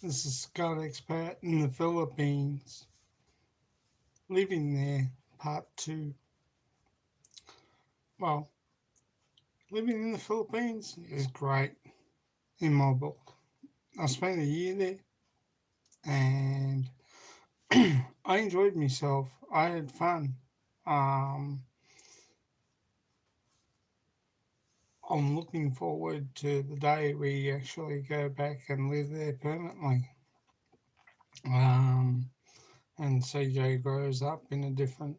This is Scott Expat in the Philippines. Living there, part two. Well, living in the Philippines is great in my book. I spent a year there and I enjoyed myself. I had fun. Um, I'm looking forward to the day we actually go back and live there permanently. Um, and CJ grows up in a different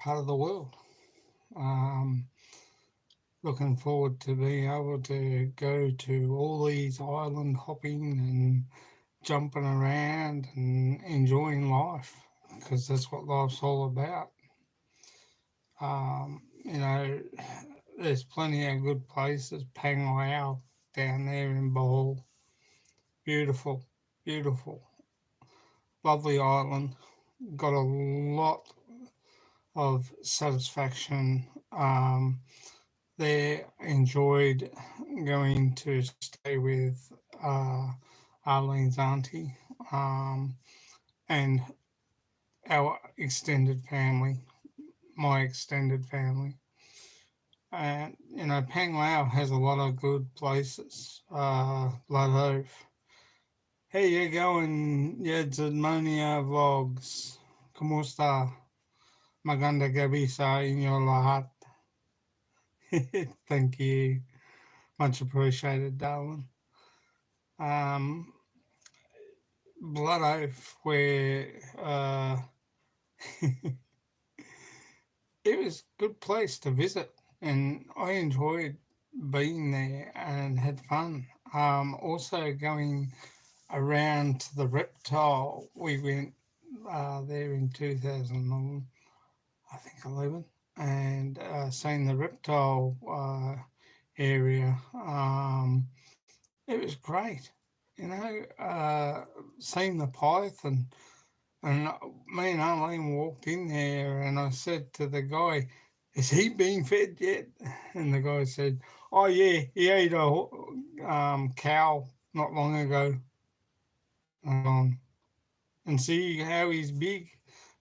part of the world. Um, Looking forward to being able to go to all these island hopping and jumping around and enjoying life because that's what life's all about. You know, there's plenty of good places. Panglao down there in Bohol, beautiful, beautiful, lovely island. Got a lot of satisfaction there. Enjoyed going to stay with uh, Arlene's auntie and our extended family, my extended family. And, Pang Lao has a lot of good places. Blood Oath. Hey, you going, Yedzadmonia Vlogs. Kumusta? Maganda gabi sa inyo lahat. Thank you. Much appreciated, darling. Um, Blood Oath, where it was a good place to visit, and I enjoyed being there and had fun. Also going around to the reptile, we went there in 2000, I think 11, and seeing the reptile area. It was great, seeing the python. And me and Arlene walked in there, and I said to the guy, "Is he being fed yet?" And the guy said, "Oh yeah, he ate a cow not long ago." And see how he's big,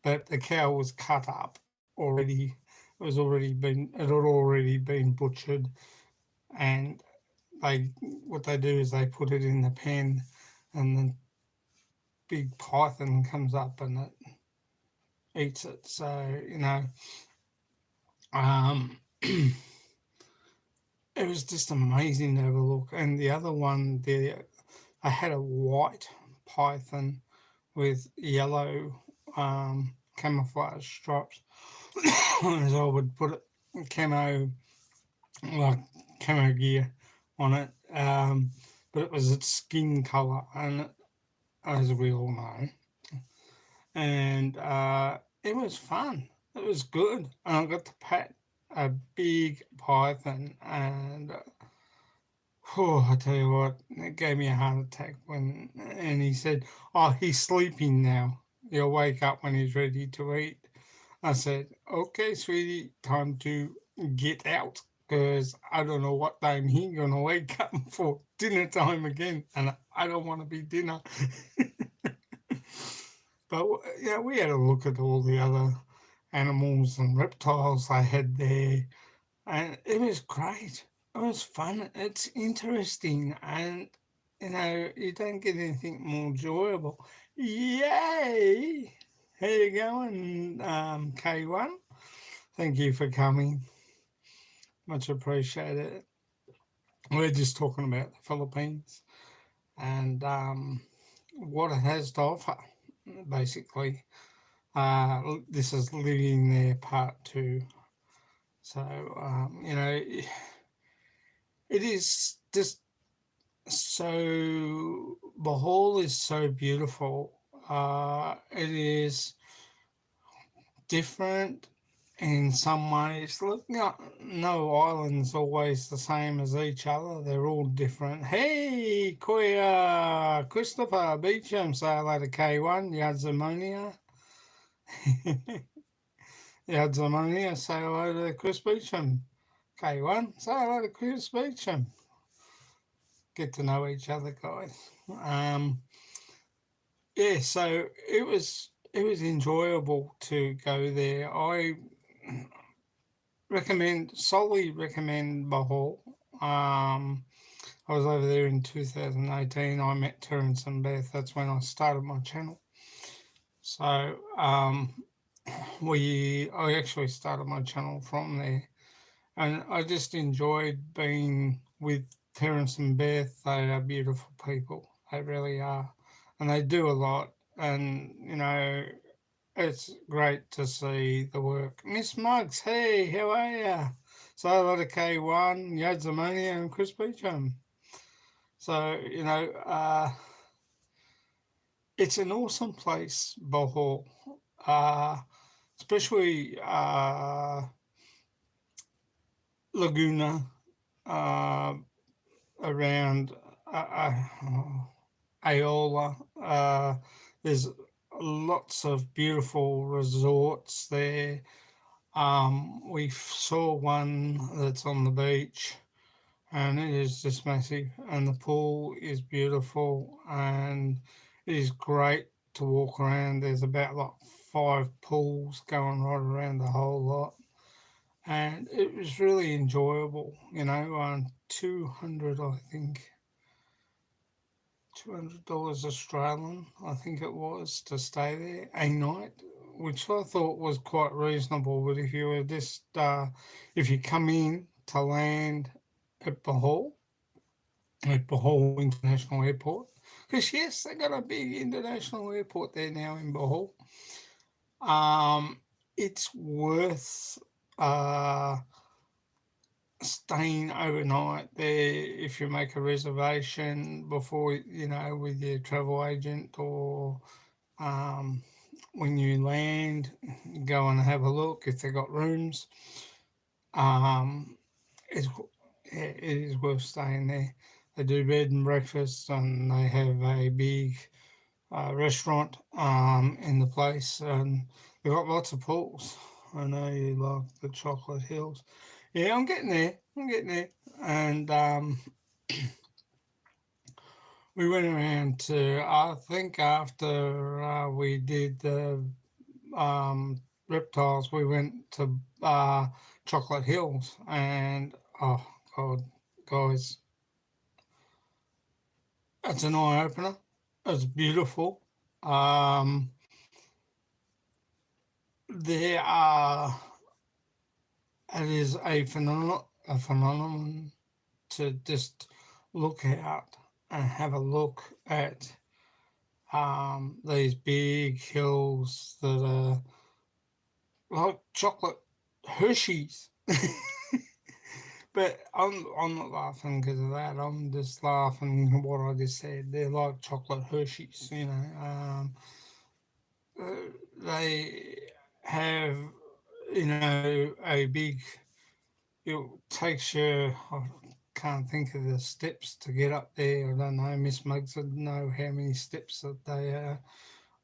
but the cow was cut up already. It had already been butchered, and what they do is they put it in the pen, and the big python comes up and it eats it. So um, it was just amazing to have a look. And the other one there, I had a white python with yellow camouflage stripes. As I would put it, camo, like camo gear on it. But it was its skin colour, and as we all know, and it was fun. It was good, and I got to pat a big python, and I tell you what, it gave me a heart attack and he said, "Oh, he's sleeping now. He'll wake up when he's ready to eat." I said, "Okay, sweetie, time to get out." Because I don't know what time he's gonna wake up for dinner time again, and I don't want to be dinner. But yeah, we had a look at all the other animals and reptiles they had there, and it was great. It was fun. It's interesting, and you don't get anything more enjoyable. Yay! How you going, K1? Thank you for coming. Much appreciated. We're just talking about the Philippines and what it has to offer, basically. This is living there part two. So, it is just so, Bohol is so beautiful. It is different in some ways. Look, no island's always the same as each other. They're all different. Hey, Koya, Christopher Beecham, say hello to K1, Yadzamonia. Yadzamonia, say hello to Chris Beecham. K1, say hello to Chris Beecham. Get to know each other, guys. Um, yeah, so it was enjoyable to go there. I solely recommend Bahal. I was over there in 2018. I met Terence and Beth. That's when I started my channel. So I actually started my channel from there, and I just enjoyed being with Terence and Beth. They are beautiful people. They really are, and they do a lot. And it's great to see the work. Miss Muggs, hey, how are you? So a lot of K1, Yadzamania, and Chris Beecham. So it's an awesome place, Bohol, uh, especially Laguna, uh, around Aola. There's lots of beautiful resorts there. We saw one that's on the beach, and it is just massive, and the pool is beautiful, and it is great to walk around. There's about like 5 pools going right around the whole lot, and it was really enjoyable. 200, I think, $200 Australian, I think it was, to stay there a night, which I thought was quite reasonable. But if you come in to land at Bohol International Airport, because yes, they got a big international airport there now in Bohol. It's worth uh, staying overnight there if you make a reservation before, with your travel agent, or when you land, go and have a look if they got rooms. Um, it's, it is worth staying there. They do bed and breakfast, and they have a big restaurant in the place, and they've got lots of pools. I know you like the chocolate hills. Yeah, I'm getting there. And we went around to, I think after we did the reptiles, we went to Chocolate Hills, and oh god, guys, it's an eye opener. It's beautiful. Um, there are it is a phenomenon to just look out and have a look at these big hills that are like chocolate Hershey's. But I'm not laughing because of that. I'm just laughing at what I just said. They're like chocolate Hershey's. They have a big. It takes you. I can't think of the steps to get up there. I don't know. Miss Muggs would know how many steps that they are.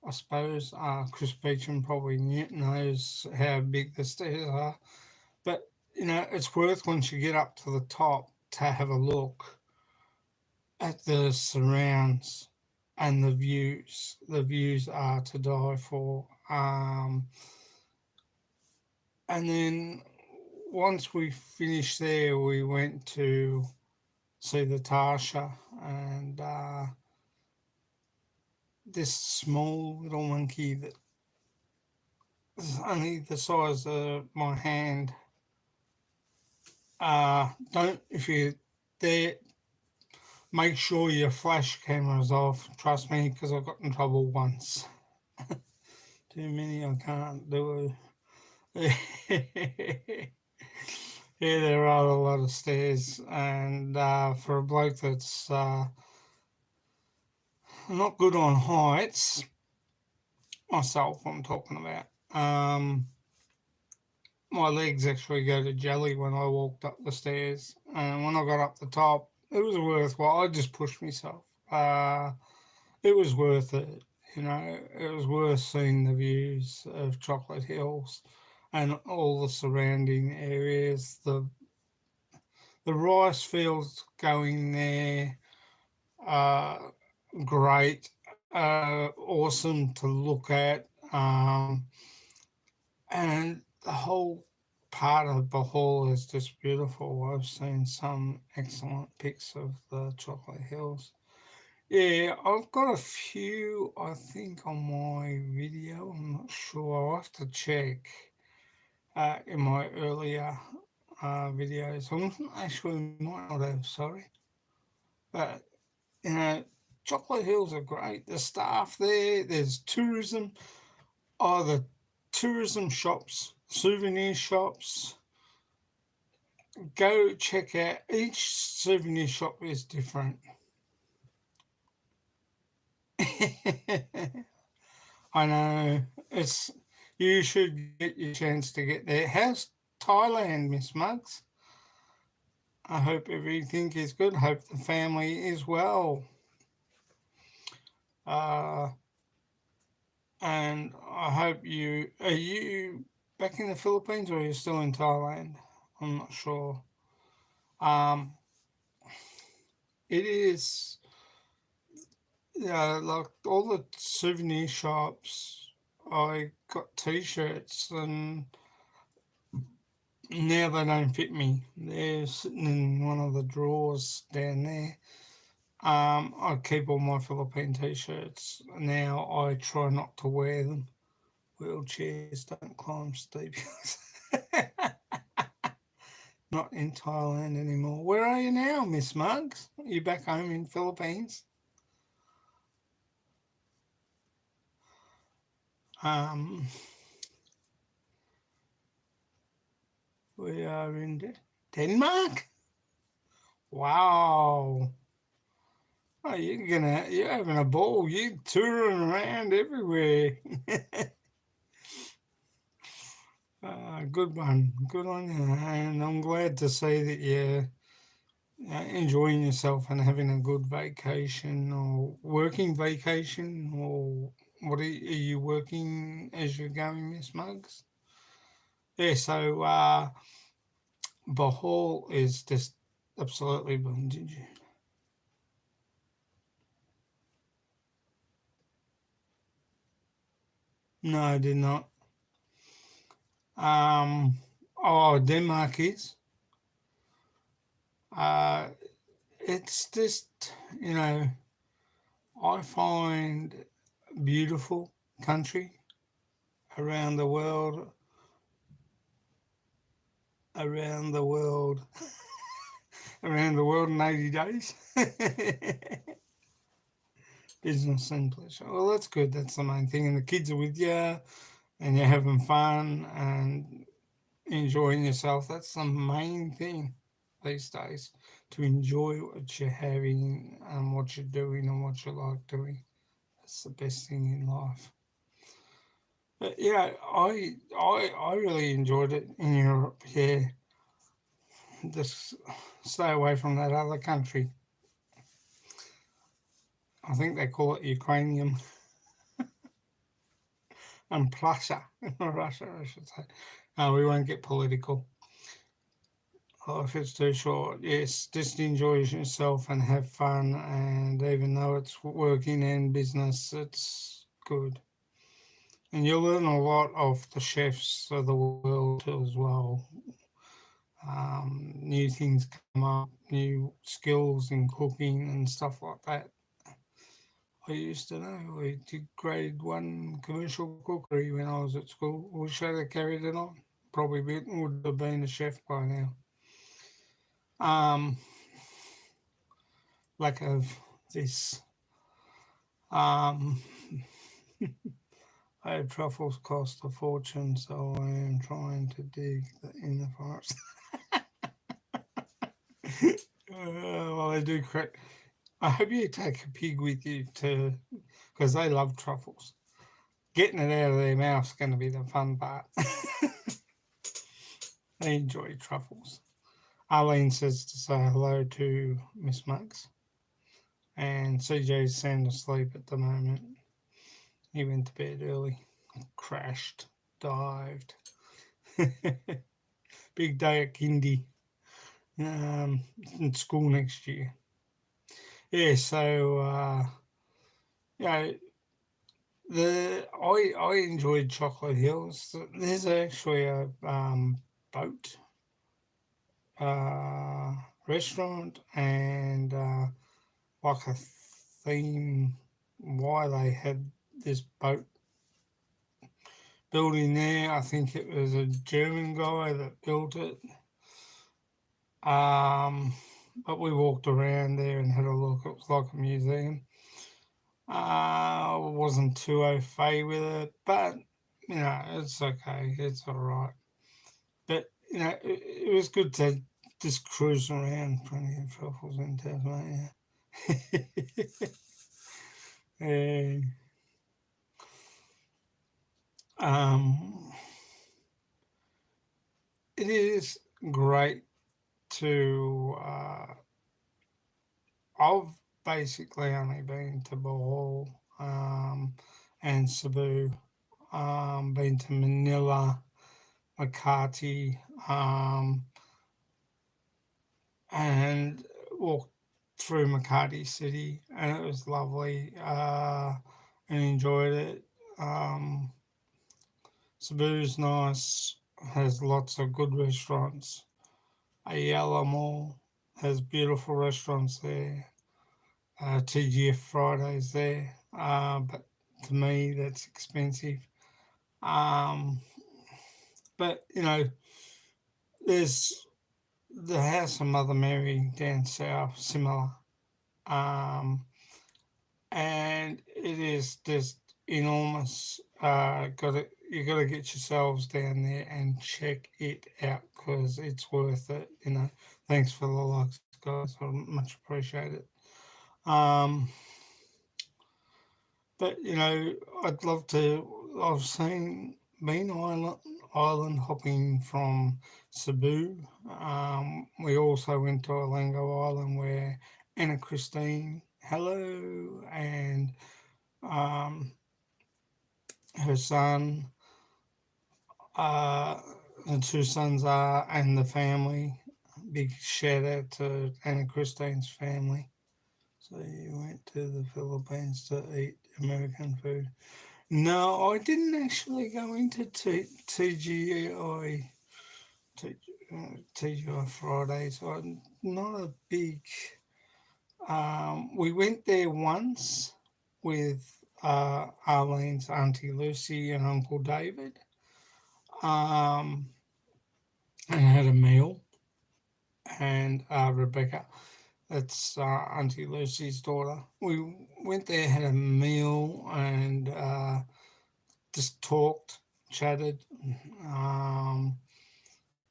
I suppose Chris Beecham probably knows how big the stairs are. But it's worth, once you get up to the top, to have a look at the surrounds and the views. The views are to die for. And then once we finished there, we went to see the Tarsha, and this small little monkey that is only the size of my hand. Don't If you there, make sure your flash camera's off. Trust me, because I got in trouble once. Too many, I can't do it. Yeah, there are a lot of stairs, and for a bloke that's not good on heights, myself, I'm talking about. My legs actually go to jelly when I walked up the stairs, and when I got up the top, it was worthwhile. I just pushed myself. It was worth it. It was worth seeing the views of Chocolate Hills and all the surrounding areas. The rice fields going there. Uh, great, awesome to look at, and the whole part of Bahal is just beautiful. I've seen some excellent pics of the Chocolate Hills. Yeah, I've got a few, I think, on my video. I'm not sure. I'll have to check in my earlier videos. Actually might not have, sorry. But, you know, Chocolate Hills are great. The staff there's tourism, the tourism shops, souvenir shops. Go check out, each souvenir shop is different. I know, it's, you should get your chance to get there. How's Thailand, Miss Muggs? I hope everything is good. Hope the family is well. Uh, and I hope are you back in the Philippines or are you still in Thailand? I'm not sure. Um, it is, yeah, like all the souvenir shops. I got T-shirts and now they don't fit me. They're sitting in one of the drawers down there. I keep all my Philippine T-shirts. Now I try not to wear them. Wheelchairs don't climb steep. Not in Thailand anymore. Where are you now, Miss Muggs? Are you back home in Philippines? Um, we are in Denmark. Wow. Oh, you're having a ball. You're touring around everywhere. Good one. Good on you. And I'm glad to see that you're enjoying yourself and having a good vacation or working vacation, or what are you working as you're going, Miss Muggs? Yeah, so Bahal is just absolutely boom. Did you? No, I did not. Denmark is. Uh, it's just, you know, I find beautiful country around the world, around the world, around the world in 80 days. Business and pleasure. Well, that's good. That's the main thing. And the kids are with you and you're having fun and enjoying yourself. That's the main thing these days, to enjoy what you're having and what you're doing and what you like doing. That's the best thing in life. But yeah, I really enjoyed it in Europe. Yeah, just stay away from that other country. I think they call it Ukrainian and Prussia, Russia, I should say. We won't get political. Oh, if it's too short, yes, just enjoy yourself and have fun. And even though it's working in business, it's good. And you'll learn a lot of the chefs of the world too, as well. New things come up, new skills in cooking and stuff like that. I used to know. I did grade one commercial cookery when I was at school. Wish I'd have carried it on. Probably would have been a chef by now. Um, Lack of this. Um, Truffles cost a fortune, so I am trying to dig in the forest. Well, they do correct. I hope you take a pig with you to, because they love truffles. Getting it out of their mouth is going to be the fun part. They enjoy truffles. Arlene says to say hello to Miss Muggs. And CJ's sound asleep at the moment. He went to bed early, crashed, dived. Big day at kindy. In school next year. Yeah, so you know, I enjoyed Chocolate Hills. There's actually a boat uh, restaurant and like a theme why they had this boat building there. I think it was a German guy that built it. Um, but we walked around there and had a look. It was like a museum. I wasn't too au fait with it, but it's okay. It's all right. But it was good to just cruise around. Plenty of truffles in Tasmania. Eh, um, it is great to. I've basically only been to Bohol and Cebu. Been to Manila, Makati, and walked through Makati City, and it was lovely. And enjoyed it. Um, Cebu's nice, has lots of good restaurants. Ayala Mall has beautiful restaurants there. TGF Fridays there, but to me that's expensive. Um, but there's the House of Mother Mary down south, similar, um, and it is just enormous. You got to get yourselves down there and check it out because it's worth it. Thanks for the likes, guys. I much appreciate it. Um, but I'd love to. I've seen been island hopping from Cebu. We also went to Olango Island where Anna Christine, hello, and um, her son, uh, the two sons are, and the family. Big shout out to Anna Christine's family. So you went to the Philippines to eat American food. No, I didn't actually go into TGI TGI Fridays. I'm not a big. We went there once with Arlene's Auntie Lucy and Uncle David, um, and had a meal. And Rebecca, that's Auntie Lucy's daughter. We went there, had a meal, and just talked, chatted. Um,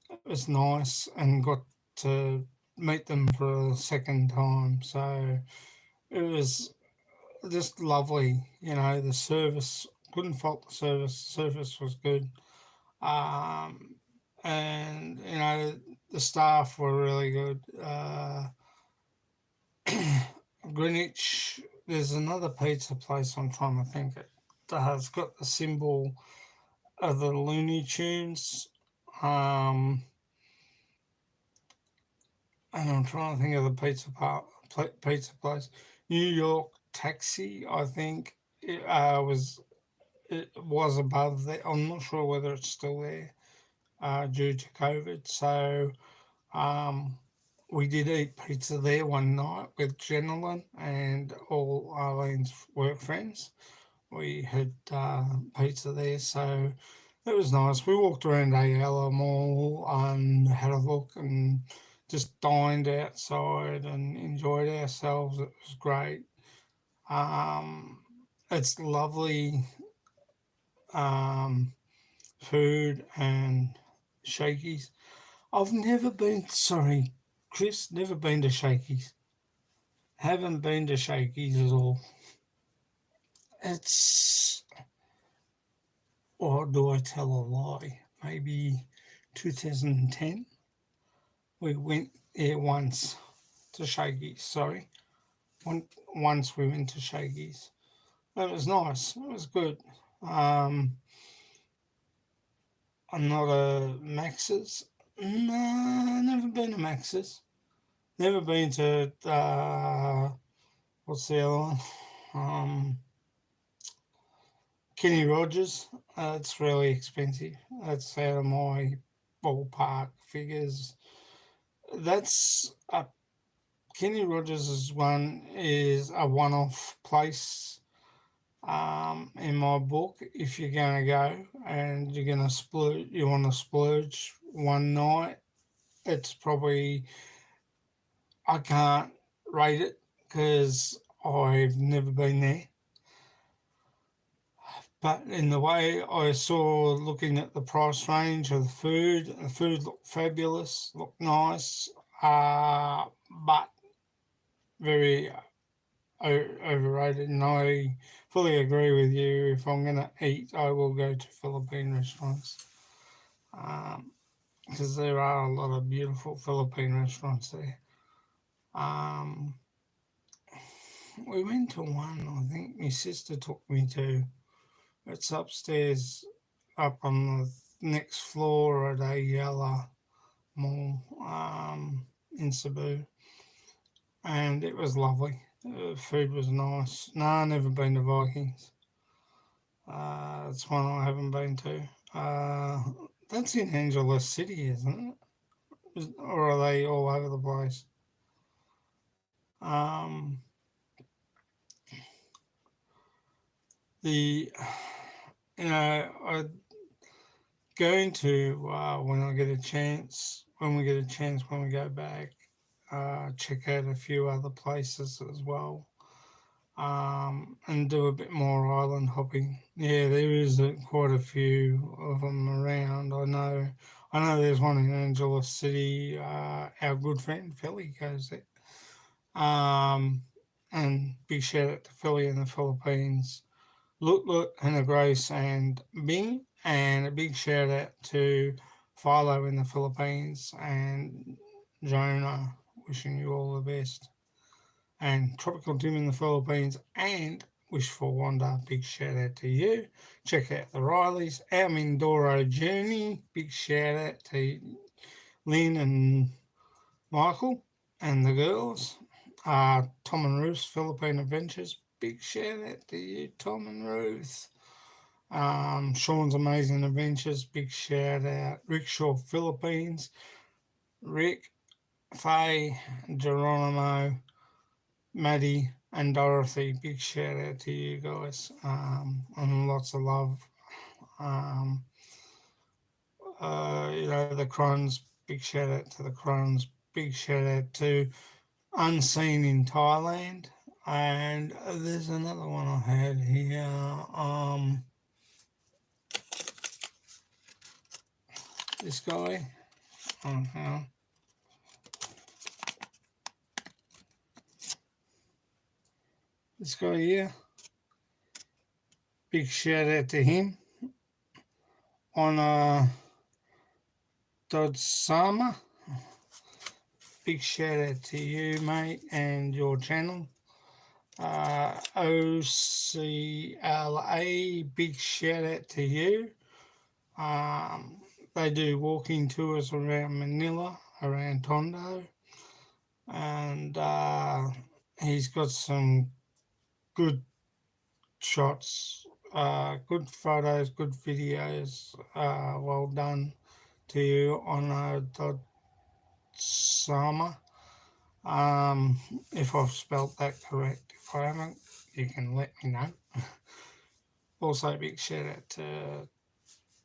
it was nice and got to meet them for a second time. So it was just lovely. The service, couldn't fault the service. Service was good. Um, and, the staff were really good. Greenwich, there's another pizza place I'm trying to think it has got the symbol of the Looney Tunes. Um, and I'm trying to think of the pizza place. New York Taxi, I think it was above there. I'm not sure whether it's still there due to COVID. So um, we did eat pizza there one night with Jenilyn and all Arlene's work friends. We had pizza there, so it was nice. We walked around Ayala Mall and had a look and just dined outside and enjoyed ourselves. It was great. Um, it's lovely um, food and shakies. I've never been, sorry, Chris, never been to shakies. Haven't been to shakies at all. It's, or do I tell a lie? Maybe 2010. We went there once to shakies, sorry. Once we went to shakies. It was nice. It was good. Um, I'm not a Max's. No, never been to Max's. Never been to what's the other one? Kenny Rogers, it's really expensive. That's out of my ballpark figures. That's a Kenny Rogers' one is a one-off place in my book. If you're going to go and you're going to splurge, you want to splurge one night, it's probably, I can't rate it because I've never been there. But in the way I saw, looking at the price range of the food looked fabulous, looked nice, but very overrated. And I fully agree with you. If I'm going to eat, I will go to Philippine restaurants because there are a lot of beautiful Philippine restaurants there. Um, we went to one, I think my sister took me to. It's upstairs, up on the next floor at a Yalla mall in Cebu, and it was lovely. The food was nice. No, I've never been to Vikings. It's one I haven't been to. That's in Angeles City, isn't it? Or are they all over the place? The I going to when I get a chance, when we get a chance, when we go back, check out a few other places as well, and do a bit more island hopping. Yeah, there is quite a few of them around. I know. There's one in Angeles City. Our good friend Philly goes there. And big shout out to Philly in the Philippines. Lut Lut, Hannah Grace, and Bing. And a big shout out to Philo in the Philippines and Jonah. Wishing you all the best. And Tropical Tim in the Philippines and Wishful Wonder. Big shout out to you. Check out the Rileys. Our Mindoro Journey. Big shout out to Lynn and Michael and the girls. Tom and Ruth's Philippine Adventures. Big shout out to you, Tom and Ruth. Sean's Amazing Adventures. Big shout out. Rickshaw Philippines. Rick, Faye, Geronimo, Maddie, and Dorothy. Big shout out to you guys. And lots of love. The Crones. Big shout out to the Crones. Big shout out to Unseen in Thailand. And there's another one I had here. This guy. This guy here. Big shout out to him. On Dodsama. Big shout out to you, mate, and your channel. OCLA, big shout out to you. They do walking tours around Manila, around Tondo, and he's got some good shots, good photos, good videos. Well done to you on Dodsama. If I've spelt that correct. If I haven't, you can let me know. Also, a big shout out to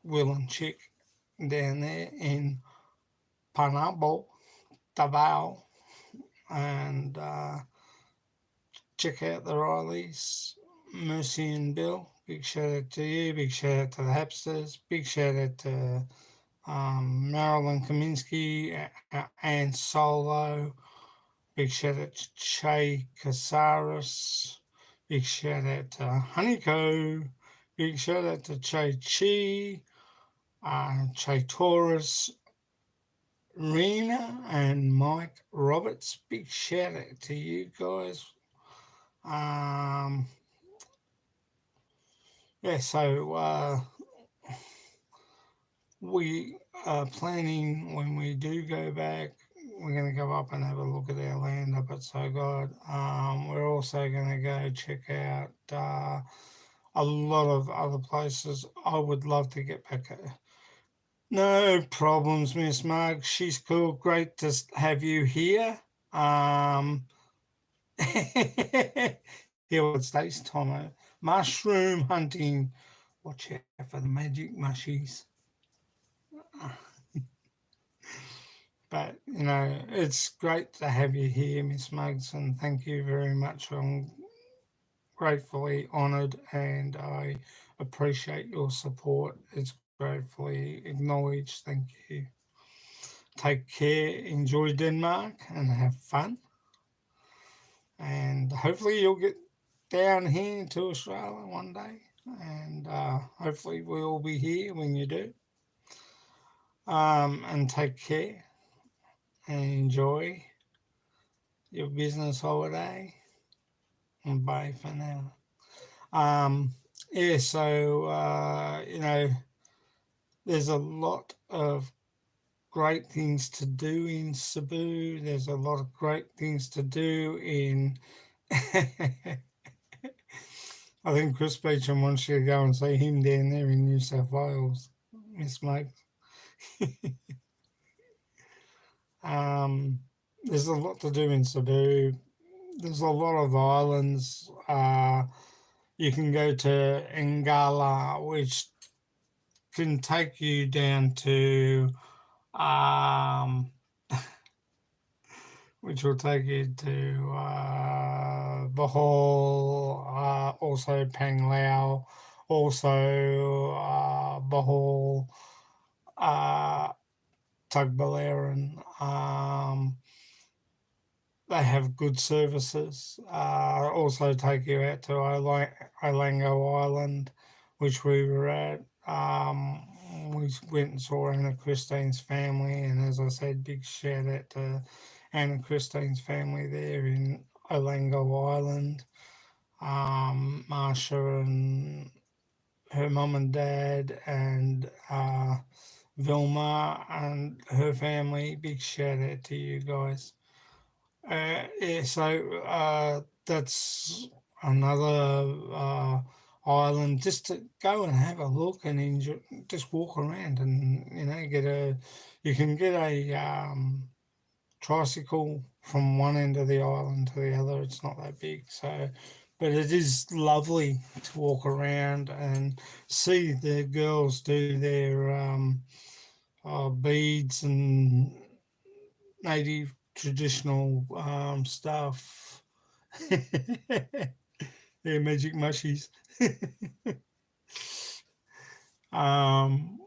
Will and Chick down there in Panabo, Davao, and check out the Rileys, Mercy and Bill. Big shout out to you. Big shout out to the Hapsters. Big shout out to Marilyn Kaminsky and Solo. Big shout out to Che Casares. Big shout out to Honeyco. Big shout out to Che Chi, Che Torres, Rena, and Mike Roberts. Big shout out to you guys. So we are planning when we do go back. We're going to go up and have a look at our land up at So God. We're also going to go check out a lot of other places. I would love to get back at. No problems, Miss Marg. She's cool. Great to have you here. Here what stays, Tomo. Mushroom hunting. Watch out for the magic mushies. But it's great to have you here, Miss Muggs, and thank you very much. I'm gratefully honoured, and I appreciate your support. It's gratefully acknowledged. Thank you. Take care, enjoy Denmark, and have fun. And hopefully you'll get down here to Australia one day, and hopefully we'll be here when you do. And take care and enjoy your business holiday. And bye for now. Um, yeah, so there's a lot of great things to do in Cebu. There's a lot of great things to do in. I think Chris Beecham wants you to go and see him down there in New South Wales, Miss Mike. There's a lot to do in Cebu. There's a lot of islands. You can go to Ngala, which can take you down to, which will take you to Bohol, also Panglao, also Bohol, Tugboleran. They have good services. Also take you out to Olango Island, which we were at. We went and saw Anna Christine's family, and as I said, big shout out to Anna Christine's family there in Olango Island. Marsha and her mum and dad, and Vilma and her family. Big shout out to you guys. Yeah, so that's another island just to go and have a look and enjoy, just walk around and you can get a tricycle from one end of the island to the other. It's not that big, so but it is lovely to walk around and see the girls do their beads and native traditional stuff. Yeah, magic mushies. um,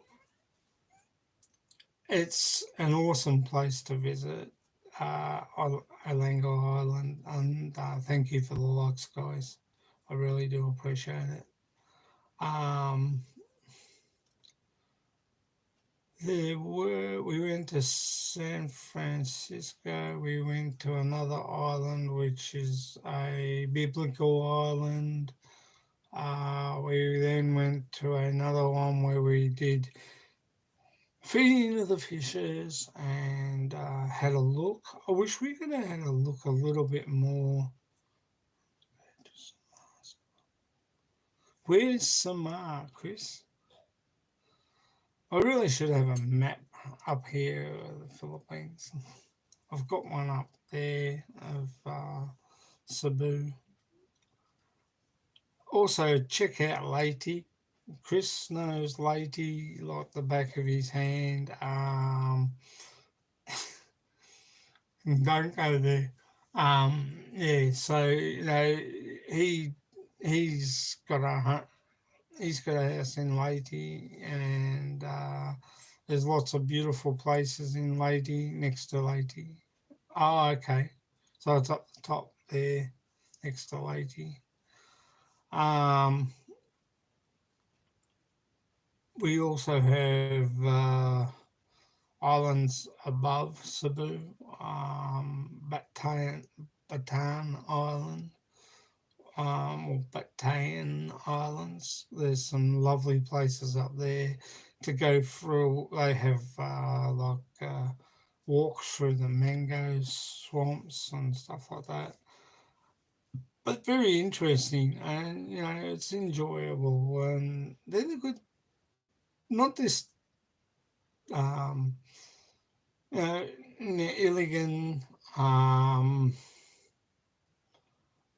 it's an awesome place to visit, Olango Island, and thank you for the likes, guys. I really do appreciate it. Um, we went to San Francisco. We went to another island, which is a biblical island. We then went to another one where we did feeding of the fishes and had a look. I wish we could have had a look a little bit more. Where's Samar, Chris? I really should have a map up here of the Philippines. I've got one up there of Cebu. Also, check out Leyte. Chris knows Leyte like the back of his hand. Don't go there. Yeah, so he's got a house in Leyte, and there's lots of beautiful places in Leyte, next to Leyte. Oh, okay. So it's up the top there, next to Leyte. We also have islands above Cebu, Bataan Island, or Bataan Islands. There's some lovely places up there to go through. They have walks through the mango swamps and stuff like that. but very interesting, and it's enjoyable, and they're the good. Not this um, uh, Illigan,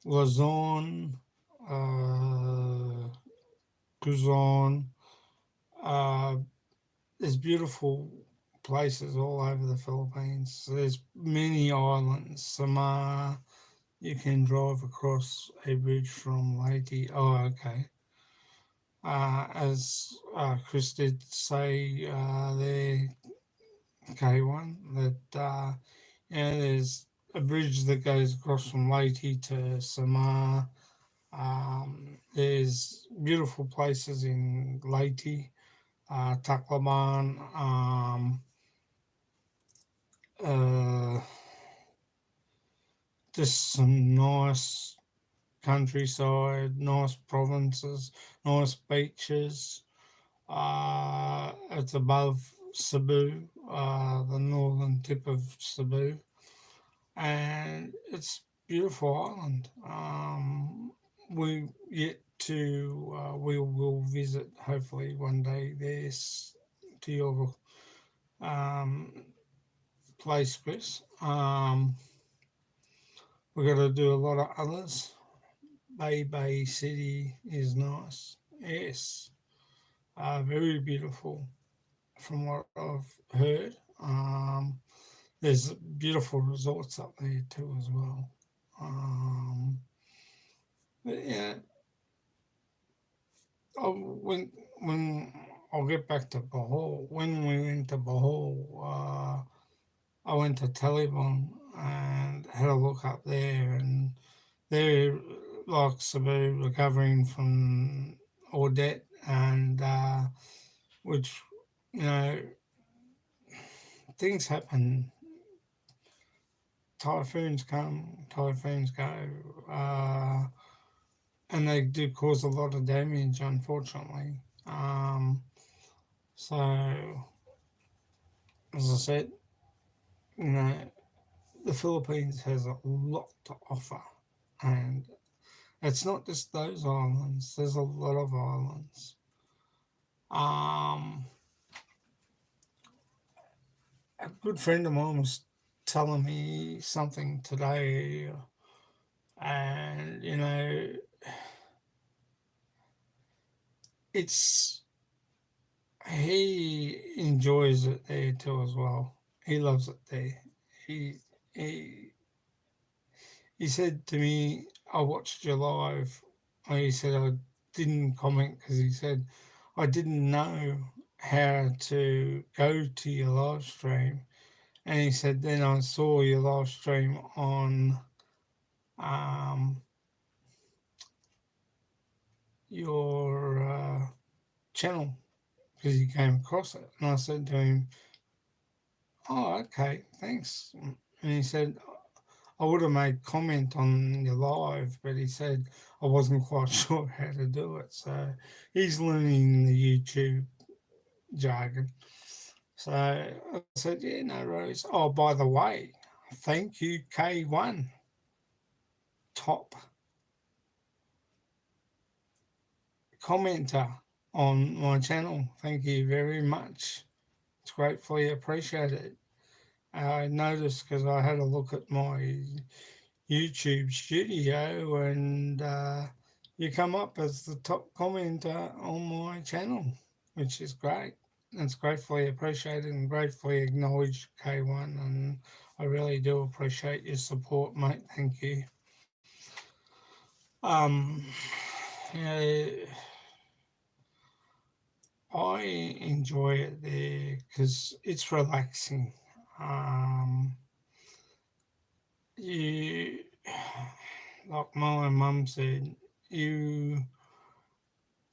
Luzon, uh, Quezon. Uh, there's beautiful places all over the Philippines. There's many islands. Samar, you can drive across a bridge from Leyte. Oh, okay. As Chris did say, there K1 that there's a bridge that goes across from Leyte to Samar. There's beautiful places in Leyte, Tacloban, uh, just some nice countryside, nice provinces, nice beaches. It's above Cebu, the northern tip of Cebu, and it's beautiful island. We yet to we will visit hopefully one day this to your um, place, Chris. We got to do a lot of others. Bay City is nice. Yes, very beautiful from what I've heard. There's beautiful resorts up there too as well. Um, but yeah, when I'll get back to Bohol. When we went to Bohol, I went to Taliban and had a look up there, and they're like Cebu recovering from Audette, and which you know things happen. Typhoons come, typhoons go, and they do cause a lot of damage, unfortunately. So, as I said, you know, the Philippines has a lot to offer, and it's not just those islands. There's a lot of islands. Um, a good friend of mine was telling me something today, and it's he enjoys it there too as well. He loves it there. He he he said to me, "I watched your live." And he said I didn't comment because he said I didn't know how to go to your live stream, and he said then I saw your live stream on um, your channel because he came across it, and I said to him, "Oh, okay, thanks." And he said, I would have made comment on your live, but he said I wasn't quite sure how to do it. So he's learning the YouTube jargon. So I said, yeah, no worries. Oh, by the way, thank you, K1, top commenter on my channel. Thank you very much. It's gratefully appreciated. I noticed because I had a look at my YouTube studio, and you come up as the top commenter on my channel, which is great. It's gratefully appreciated and gratefully acknowledged, K1, and I really do appreciate your support, mate. Thank you. Um, you know, I enjoy it there because it's relaxing. Um, you, like my mum said, you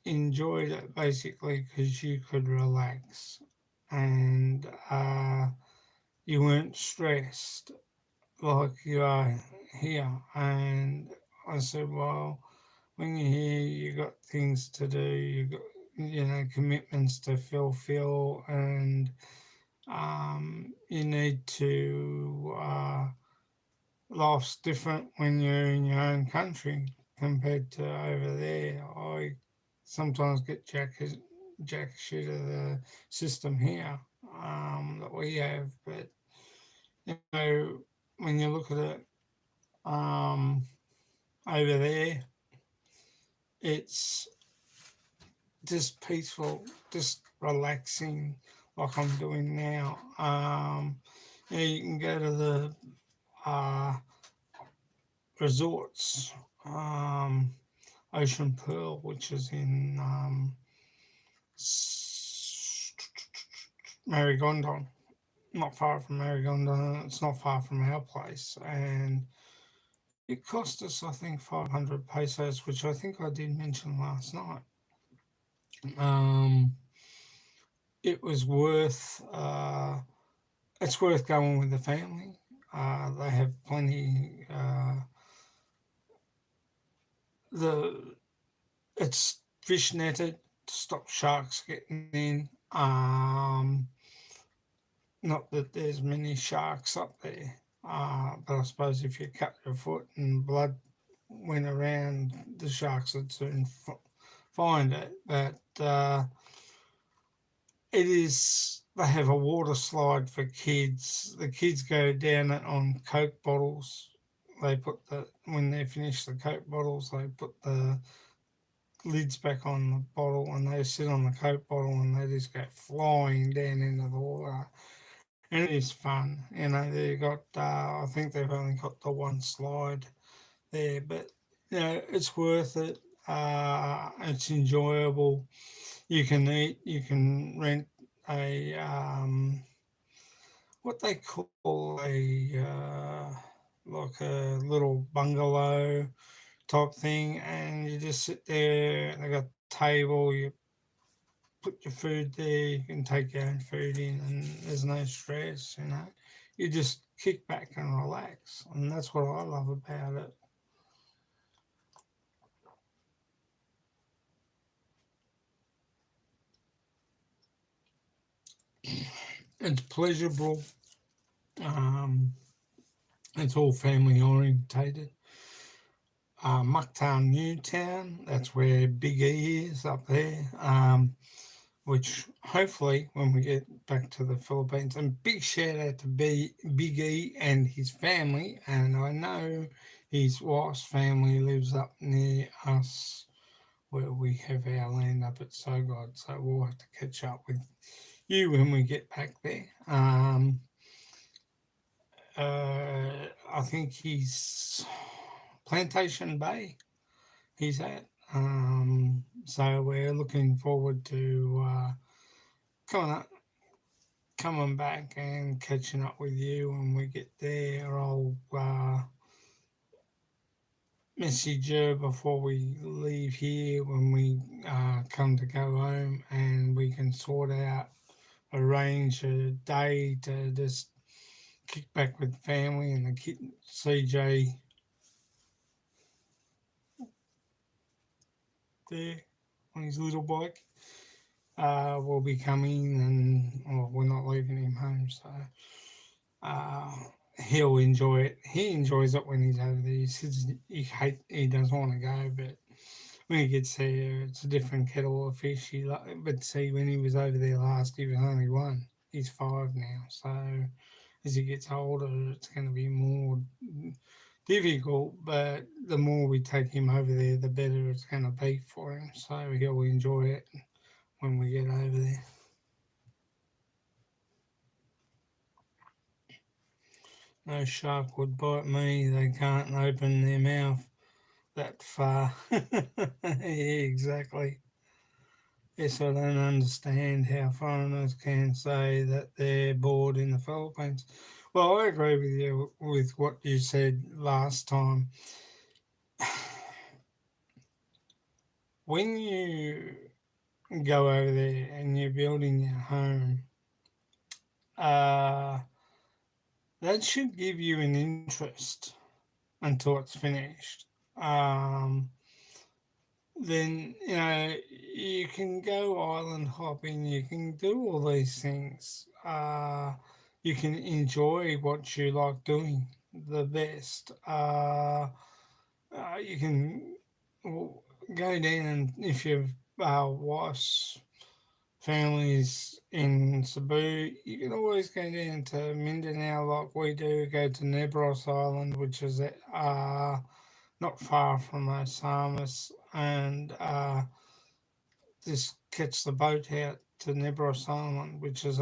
enjoyed it basically because you could relax and you weren't stressed like you are here. And I said, well, when you're here, you got things to do, you got commitments to fulfill, and you need to life's different when you're in your own country compared to over there. I sometimes get jack shit of the system here that we have, but you know, when you look at it um, over there, it's just peaceful, just relaxing, like I'm doing now. You can go to the uh, resorts, um, Ocean Pearl, which is in Marigondon, not far from Marigondon. It's not far from our place, and it cost us, I think, 500 pesos, which I think I did mention last night. Um, it was worth. It's worth going with the family. They have plenty. The It's fish netted to stop sharks getting in. Not that there's many sharks up there, but I suppose if you cut your foot and blood went around, the sharks would soon find it. But it is. They have a water slide for kids. The kids go down it on Coke bottles. They put the when they finish the Coke bottles, they put the lids back on the bottle and they sit on the Coke bottle and they just go flying down into the water. And it is fun. You know, they got, I think they've only got the one slide there, but, you know, it's worth it. It's enjoyable. You can eat, you can rent a, what they call like a little bungalow type thing, and you just sit there. They got table. You put your food there. You can take your own food in, and there's no stress. You know, you just kick back and relax, and that's what I love about it. It's pleasurable. Um, it's all family orientated. Mucktown, Newtown. That's where Big E is up there. Which hopefully when we get back to the Philippines, and big shout out to Big E and his family, and I know his wife's family lives up near us where we have our land up at Sogod, so we'll have to catch up with you when we get back there. I think he's Plantation Bay he's at. So we're looking forward to coming up coming back and catching up with you when we get there. I'll message you before we leave here when we come to go home, and we can sort out, arrange a day to just kick back with family and the kid CJ there on his little bike. Will be coming, and well, we're not leaving him home, so uh, he'll enjoy it. He enjoys it when he's over there. He says he doesn't want to go, but when he gets there, it's a different kettle of fish. But see, when he was over there last, he was only one. He's five now, so as he gets older, it's going to be more difficult. But the more we take him over there, the better it's going to be for him. So he'll enjoy it when we get over there. No shark would bite me. They can't open their mouth that far. Yeah, exactly. Yes, I don't understand how foreigners can say that they're bored in the Philippines. Well, I agree with you with what you said last time. When you go over there and you're building your home, uh, that should give you an interest until it's finished. Um, then you can go island hopping, you can do all these things. You can enjoy what you like doing. the best. You can go down, and if your wife's families in Cebu, you can always go down to Mindanao like we do. Go to Nebros Island, which is not far from Osamis, and just catch the boat out to Nebros Island, which is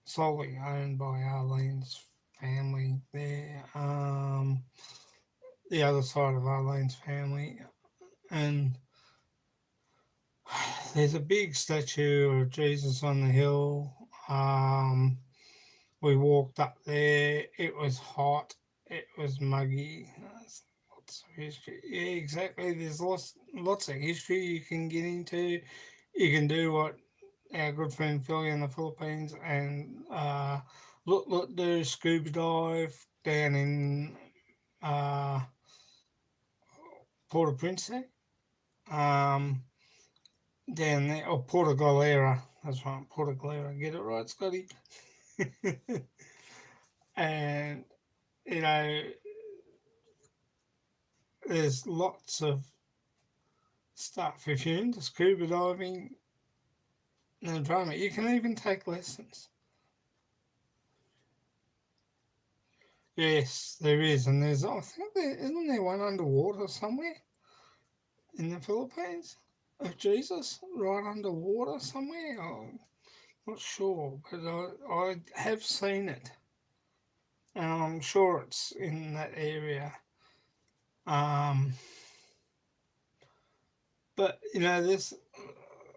solely owned by Arlene's family there. The other side of Arlene's family, and there's a big statue of Jesus on the hill. We walked up there. It was hot. It was muggy. There's lots of history. Yeah, exactly. There's lots of history you can get into. You can do what our good friend Philly in the Philippines and do scuba dive down in uh, Port au Prince. Um, Down there, or Porto Galera. That's right, Porto Galera. Get it right, Scotty. And you know, there's lots of stuff. If you're into scuba diving, no drama. You can even take lessons. Yes, there is, and there's I think there isn't there one underwater somewhere in the Philippines of Jesus right underwater somewhere. I'm not sure, but I have seen it, and I'm sure it's in that area. Um, but there's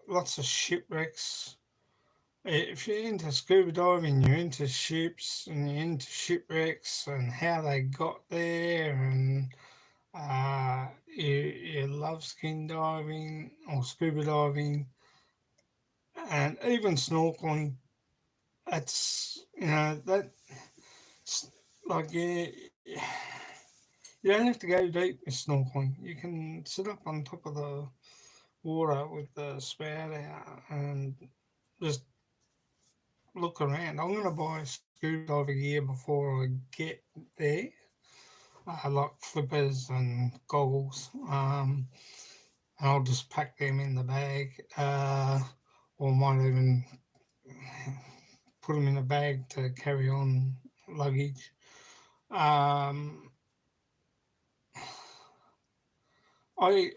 lots of shipwrecks. If you're into scuba diving, you're into ships and you're into shipwrecks and how they got there, and you love skin diving or scuba diving and even snorkeling. That's that like you don't have to go deep with snorkeling. You can sit up on top of the water with the spout out and just look around. I'm going to buy scuba diver gear before I get there, like flippers and goggles. I'll just pack them in the bag, or might even put them in a bag to carry on luggage. Um,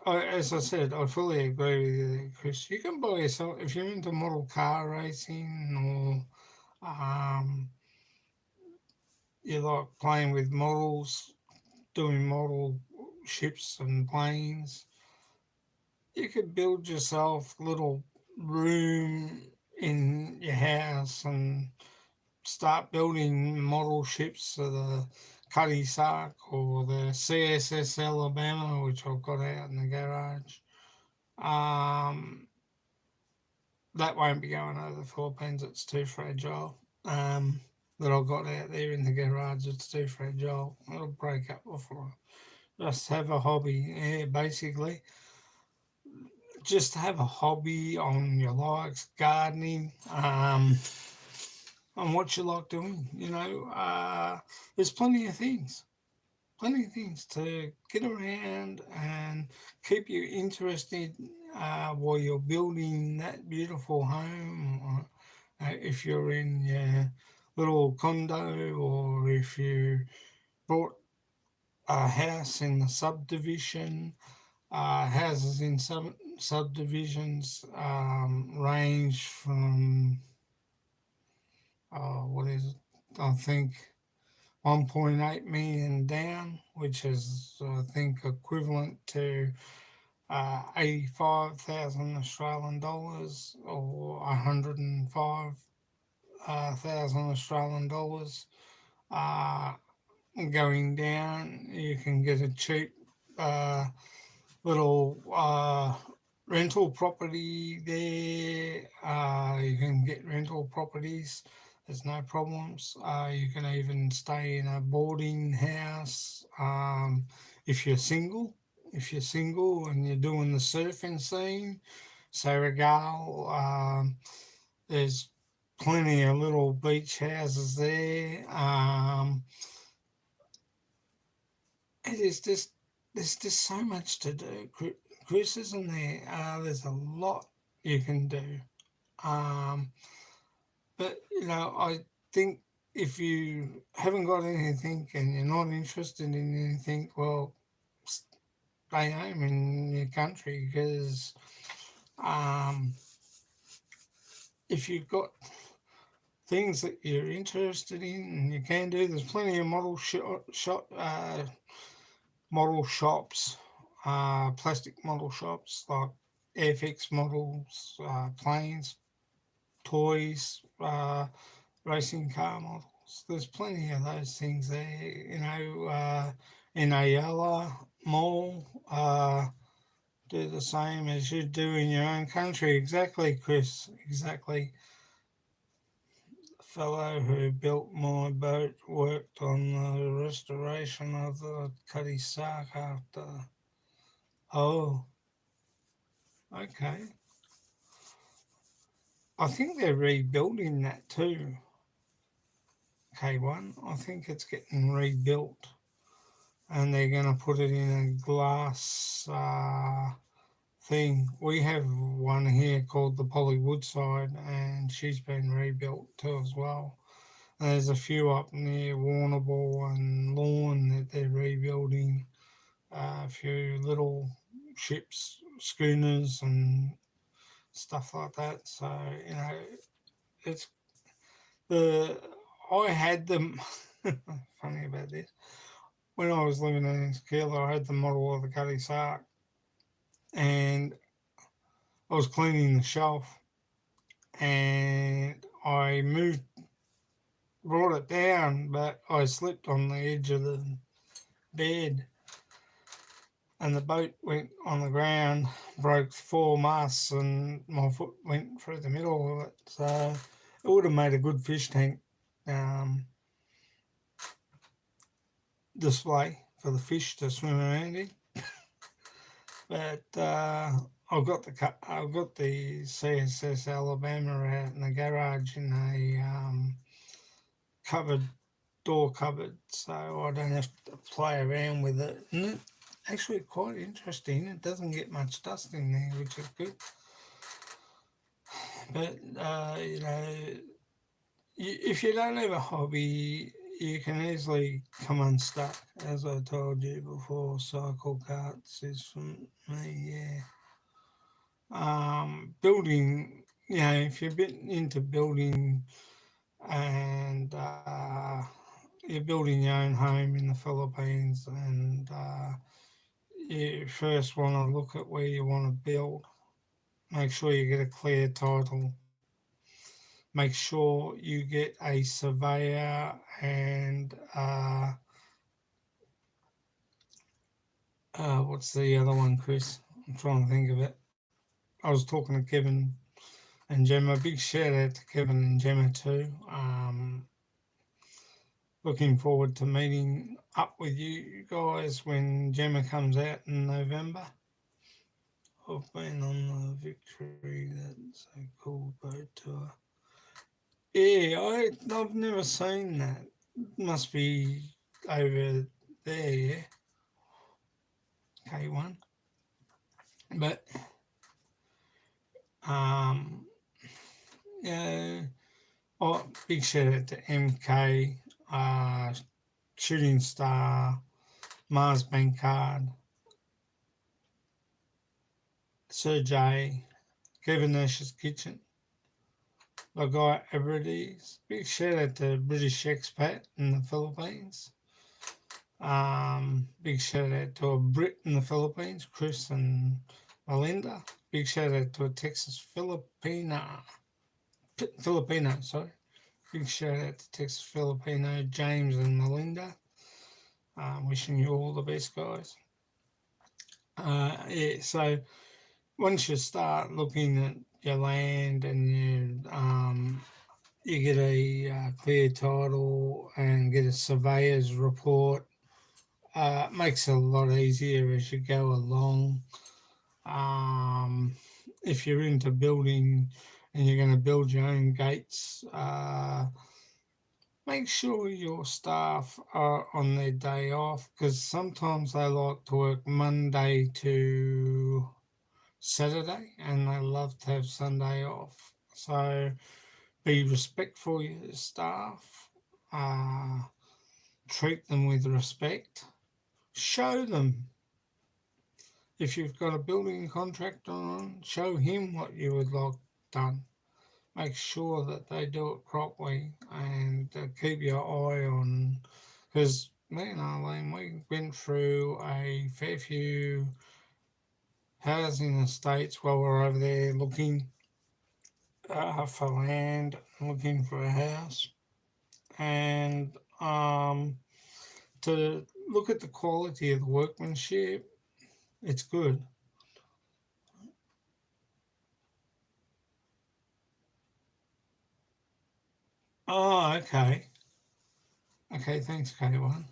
as I said, I fully agree with you there, Chris. You can buy yourself if you're into model car racing or you like playing with models, doing model ships and planes. You could build yourself little room in your house and start building model ships of the Cuddy Sark or the CSS Alabama, which I've got out in the garage. Um, that won't be going over the Philippines. It's too fragile. That I've got out there in the garage, it's too fragile. It'll break up before. Just have a hobby. Yeah, basically, just have a hobby on your likes, gardening, on what you like doing. There's plenty of things to get around and keep you interested while you're building that beautiful home. Or, if you're in your little condo, or if you bought a house in the subdivision. Houses in subdivisions range from what is it? I think 1.8 million down, which is I think equivalent to 85,000 Australian dollars or 105,000 Australian dollars. Uh, Going down, you can get a cheap uh, little rental property there. You can get rental properties. There's no problems. You can even stay in a boarding house if you're single. If you're single and you're doing the surfing scene, Sarregal, there's plenty of little beach houses there. it is just there's just so much to do, Chris, isn't there? There's a lot you can do. Um, but I think if you haven't got anything and you're not interested in anything, well, stay home in your country because um, if you've got things that you're interested in and you can do, there's plenty of model shops, plastic model shops like airfix models, planes, toys, racing car models. There's plenty of those things there, in Ayala Mall. Do the same as you do in your own country. Exactly, Chris. Exactly. The fellow who built my boat worked on the restoration of the Cutty Sark after. Oh, okay. I think they're rebuilding that too, K1. I think it's getting rebuilt and they're going to put it in a glass thing. We have one here called the Polly Woodside and she's been rebuilt too as well. And there's a few up near Warrnambool and Lawn that they're rebuilding, a few little ships, schooners and stuff like that. So, it's the I had them. Funny about this. When I was living in Keeler, I had the model of the Cutty Sark, and I was cleaning the shelf, and I brought it down, but I slipped on the edge of the bed, and the boat went on the ground, broke 4 masts, and my foot went through the middle of it. So it would have made a good fish tank. Display for the fish to swim around in. But I've got the CSS Alabama out in the garage in a covered door cupboard, so I don't have to play around with it. And it's actually quite interesting. It doesn't get much dust in there, which is good. But if you don't have a hobby, you can easily come unstuck, as I told you before. Cycle carts is for me, yeah. Building, if you're a bit into building and you're building your own home in the Philippines and you first want to look at where you want to build, make sure you get a clear title. Make sure you get a surveyor and what's the other one, Chris? I'm trying to think of it. I was talking to Kevin and Gemma. Big shout out to Kevin and Gemma too. Looking forward to meeting up with you guys when Gemma comes out in November. I've been on the Victory, that's a cool boat tour. Yeah, I've never seen that. Must be over there, yeah. K1. But um yeah, big shout out to MK, Shooting Star, Mars Bankcard, Sir J, Kevin Nash's Kitchen, the guy Abrides. Big shout out to British Expat in the Philippines. Big shout out to a Brit in the Philippines, Chris and Melinda. Big shout out to a Texas Filipino, sorry. Big shout out to Texas Filipino, James and Melinda. Wishing you all the best, guys. Yeah, so once you start looking at your land and you get a clear title and get a surveyor's report, makes it a lot easier as you go along. If you're into building and you're going to build your own gates, make sure your staff are on their day off because sometimes they like to work Monday to Saturday and they love to have Sunday off. So be respectful of your staff, uh, treat them with respect, show them. If you've got a building contractor on, show him what you would like done. Make sure that they do it properly and keep your eye on, because me and Arlene, we went through a fair few housing estates while we were over there looking for land, looking for a house, and to look at the quality of the workmanship, it's good. Oh, okay. Okay, thanks, K1.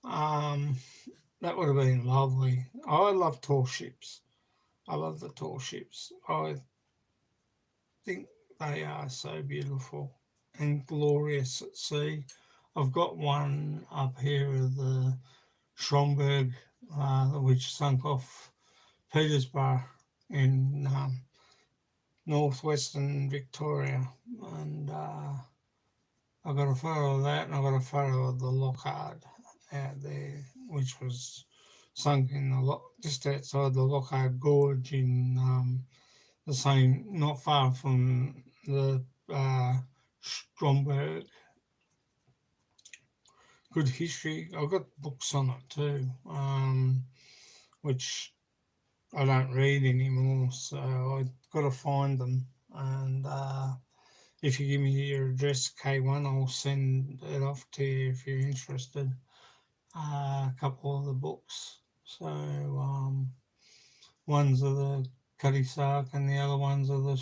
Um, that would have been lovely. I love tall ships. I love the tall ships. I think they are so beautiful and glorious at sea. I've got one up here of the Stromberg, which sunk off Petersburg in northwestern Victoria, and I got a photo of that, and I got a photo of the Lockhart out there, which was sunk in the just outside the Lockhart Gorge in the same, not far from the Stromberg. Good history. I've got books on it too, which I don't read anymore, so I've got to find them. And if you give me your address, K1, I'll send it off to you if you're interested. A couple of the books. So one's of the Cutty Sark and the other one's of the.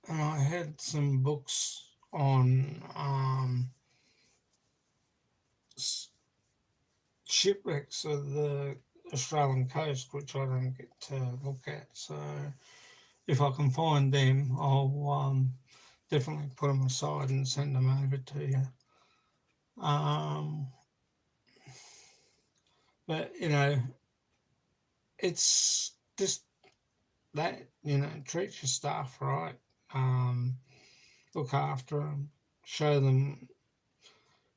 And I had some books on shipwrecks of the Australian coast, which I don't get to look at. So if I can find them, I'll definitely put them aside and send them over to you. Um, but it's just that treat your staff right, look after them, show them.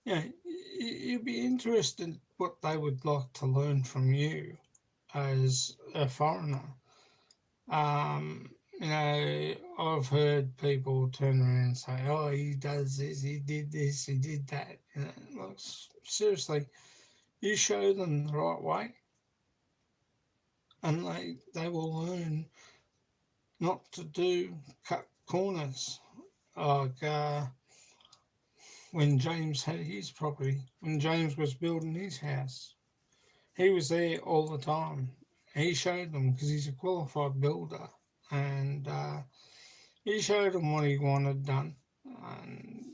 You'd be interested what they would like to learn from you as a foreigner. I've heard people turn around and say, "Oh, he does this, he did this, he did that." Like, seriously, you show them the right way, and they will learn not to cut corners. Like when James had his property, when James was building his house, he was there all the time. He showed them because he's a qualified builder, and he showed them what he wanted done. And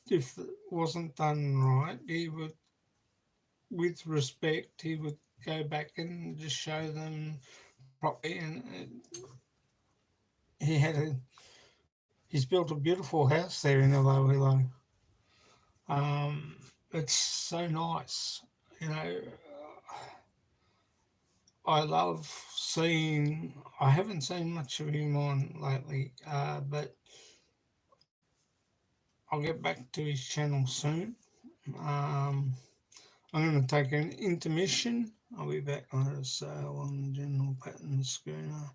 if it wasn't done right, he would, with respect, he would go back and just show them properly. And he had he's built a beautiful house there in Iloilo. Um, it's so nice, you know. I love seeing. I haven't seen much of him on lately, but I'll get back to his channel soon. Um, I'm going to take an intermission. I'll be back on a sail on the General Patton schooner.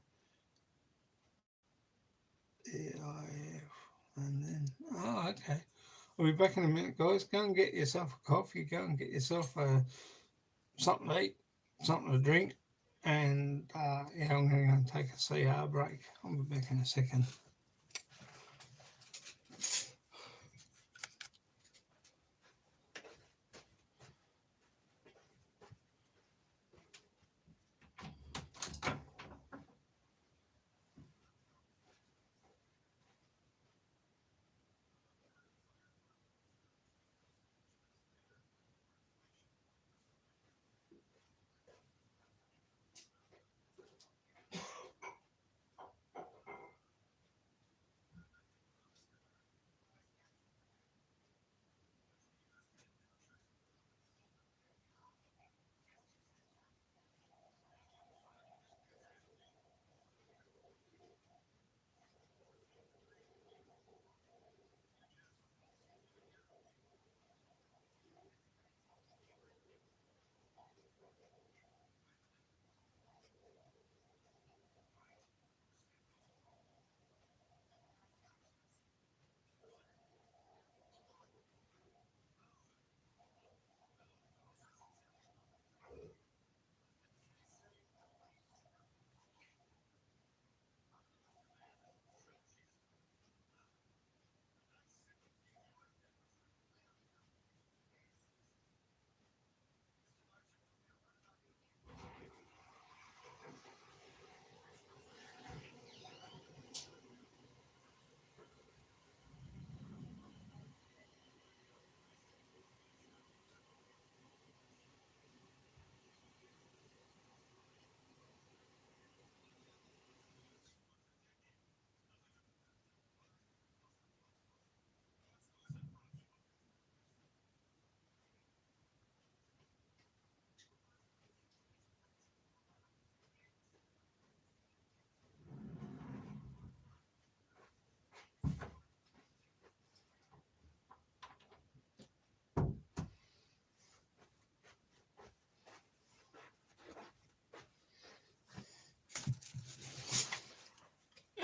There I have. And then, okay. I'll be back in a minute, guys. Go and get yourself a coffee. Go and get yourself something to eat, something to drink. And I'm going to go and take a CR break. I'll be back in a second.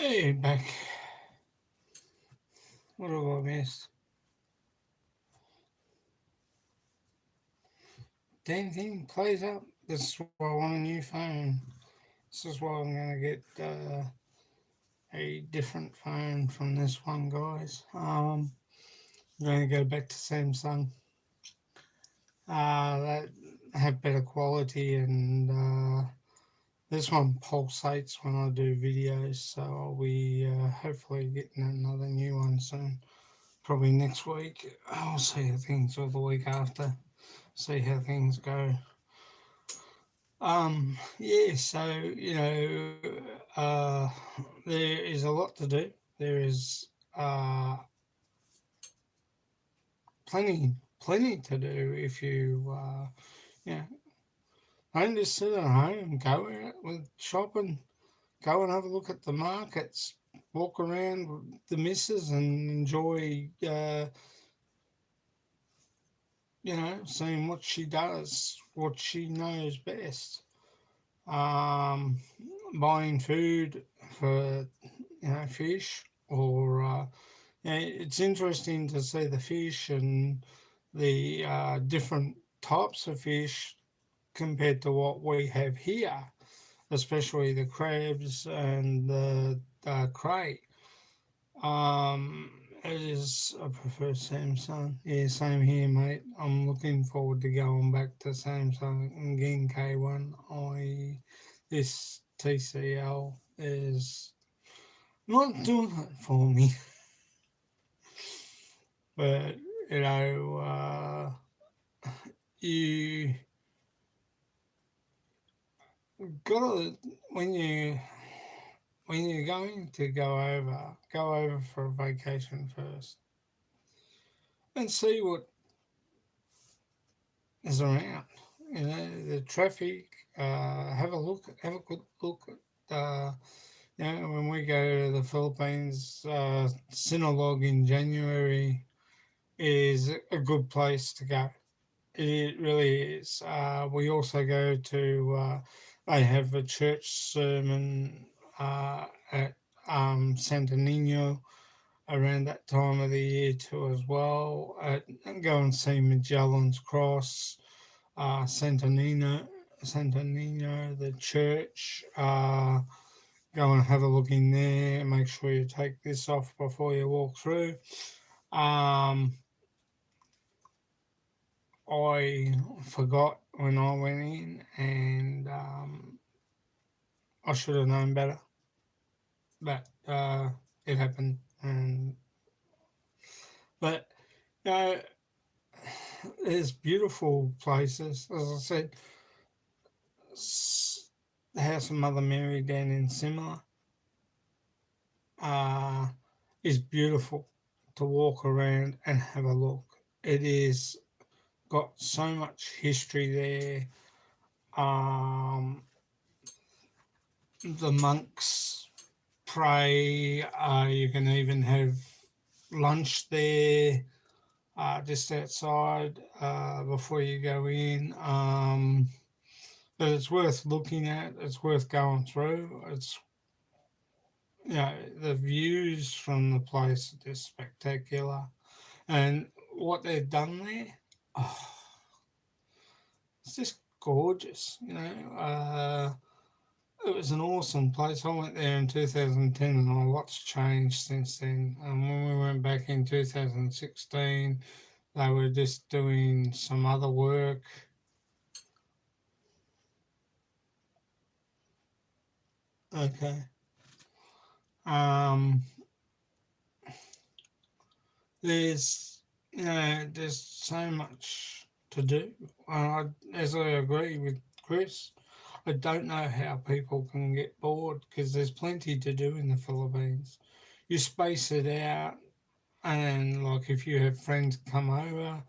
Hey, back. What have I missed? Damn thing plays up. This is why I want a new phone. This is why I'm going to get a different phone from this one, guys. I'm going to go back to Samsung. That have better quality, and this one pulsates when I do videos, so I'll be hopefully getting another new one soon. Probably next week. I'll see how things, or the week after. See how things go. Yeah, so there is a lot to do. There is uh, plenty to do if you know, don't just sit at home, go out with shopping, go and have a look at the markets, walk around with the missus and enjoy, seeing what she does, what she knows best. Um, Buying food for fish or it's interesting to see the fish and the different types of fish compared to what we have here, especially the crabs and the cray. It is, I prefer Samsung. Yeah, same here, mate. I'm looking forward to going back to Samsung and getting K1. This TCL is not doing it for me, but you know, you gotta when you when you're going to go over for a vacation first and see what is around. The traffic. Have a good look at. When we go to the Philippines, Sinulog in January is a good place to go. It really is. We also go to. They have a church sermon at Santa Nino around that time of the year too as well. And go and see Magellan's Cross, Santa Nino, the church. Go and have a look in there. Make sure you take this off before you walk through. Um, I forgot when I went in, and I should have known better, but it happened. And but you know, there's beautiful places. As I said, the House of Mother Mary down in Simla uh, is beautiful to walk around and have a look. It is got so much history there. Um, the monks pray. You can even have lunch there, just outside before you go in. But it's worth looking at. It's worth going through. It's the views from the place are just spectacular, and what they've done there, oh, it's just gorgeous. It was an awesome place. I went there in 2010 and a lot's changed since then. And when we went back in 2016, they were just doing some other work. Okay. Um, there's, there's so much to do. As I agree with Chris, I don't know how people can get bored because there's plenty to do in the Philippines. You space it out, and like if you have friends come over,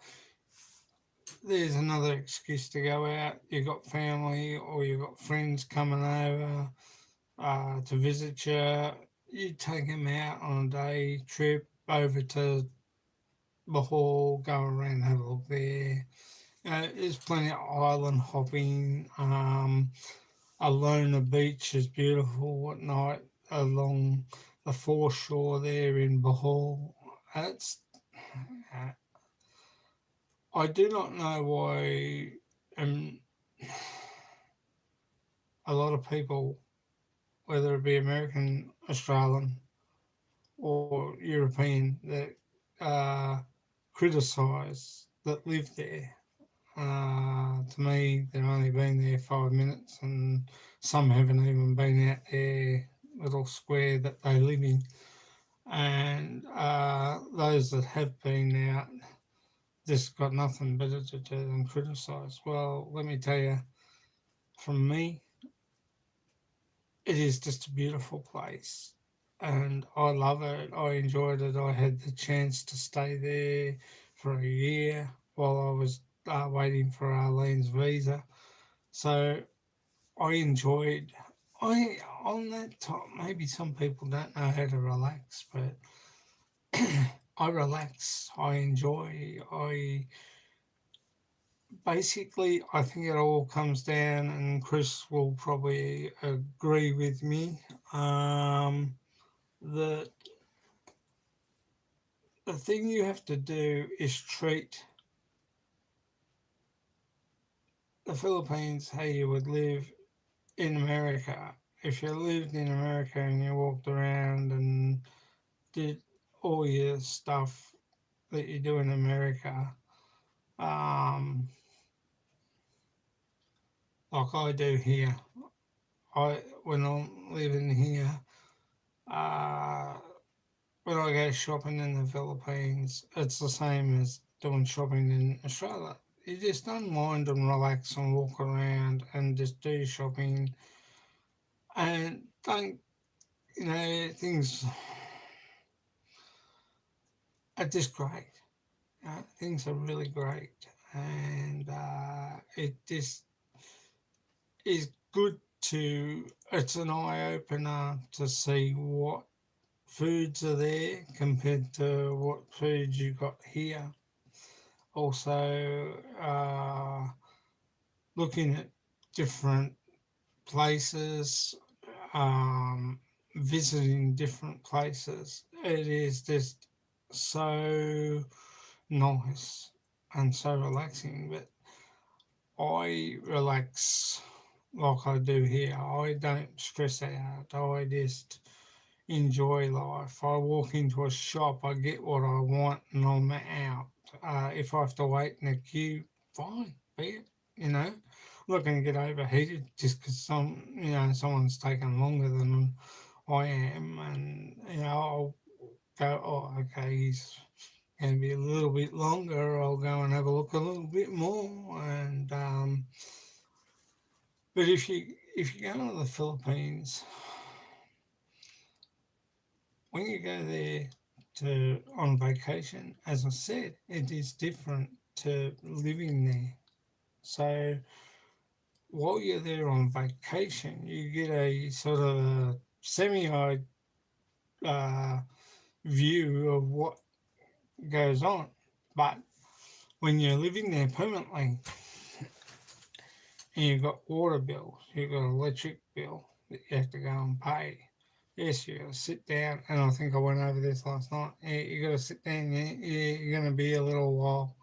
there's another excuse to go out. You got family or you got friends coming over to visit you. You take them out on a day trip over to Bohol, go around, have a look there. There's plenty of island hopping. Alona Beach is beautiful at night. along the foreshore there in Bohol. It's, uh, I do not know why um, a lot of people, whether it be American, Australian, or European, that uh, criticise that live there. To me, they've only been there 5 minutes, and some haven't even been out their little square that they live in. And those that have been out just got nothing better to do than criticise. Well, let me tell you, from me, it is just a beautiful place. And I love it. I enjoyed it. I had the chance to stay there for a year while I was waiting for Arlene's visa. So I enjoyed. I on that time. Maybe some people don't know how to relax, but I relax. I enjoy. I basically, I think it all comes down, and Chris will probably agree with me. That the thing you have to do is treat the Philippines how you would live in America. If you lived in America and you walked around and did all your stuff that you do in America, um, like I do here, when I'm living here, uh, when I go shopping in the Philippines, it's the same as doing shopping in Australia. You just unwind and relax and walk around and just do shopping and don't, things are just great. Things are really great. And it just is good it's an eye opener to see what foods are there compared to what foods you got here. Also, looking at different places, um, visiting different places. It is just so nice and so relaxing. But I relax like I do here. I don't stress out. I just enjoy life. I walk into a shop, I get what I want, and I'm out. If I have to wait in a queue, fine, be it. I'm not going to get overheated just because someone's taken longer than I am, and I'll go, oh, okay, he's going to be a little bit longer. I'll go and have a look a little bit more, and but if you go to the Philippines, when you go there to on vacation, as I said, it is different to living there. So while you're there on vacation, you get a sort of a semi uh, view of what goes on. But when you're living there permanently and you've got water bills, you've got electric bill that you have to go and pay. Yes, you got to sit down, and I think I went over this last night. Yeah, you got to sit down. You're going to be a little while.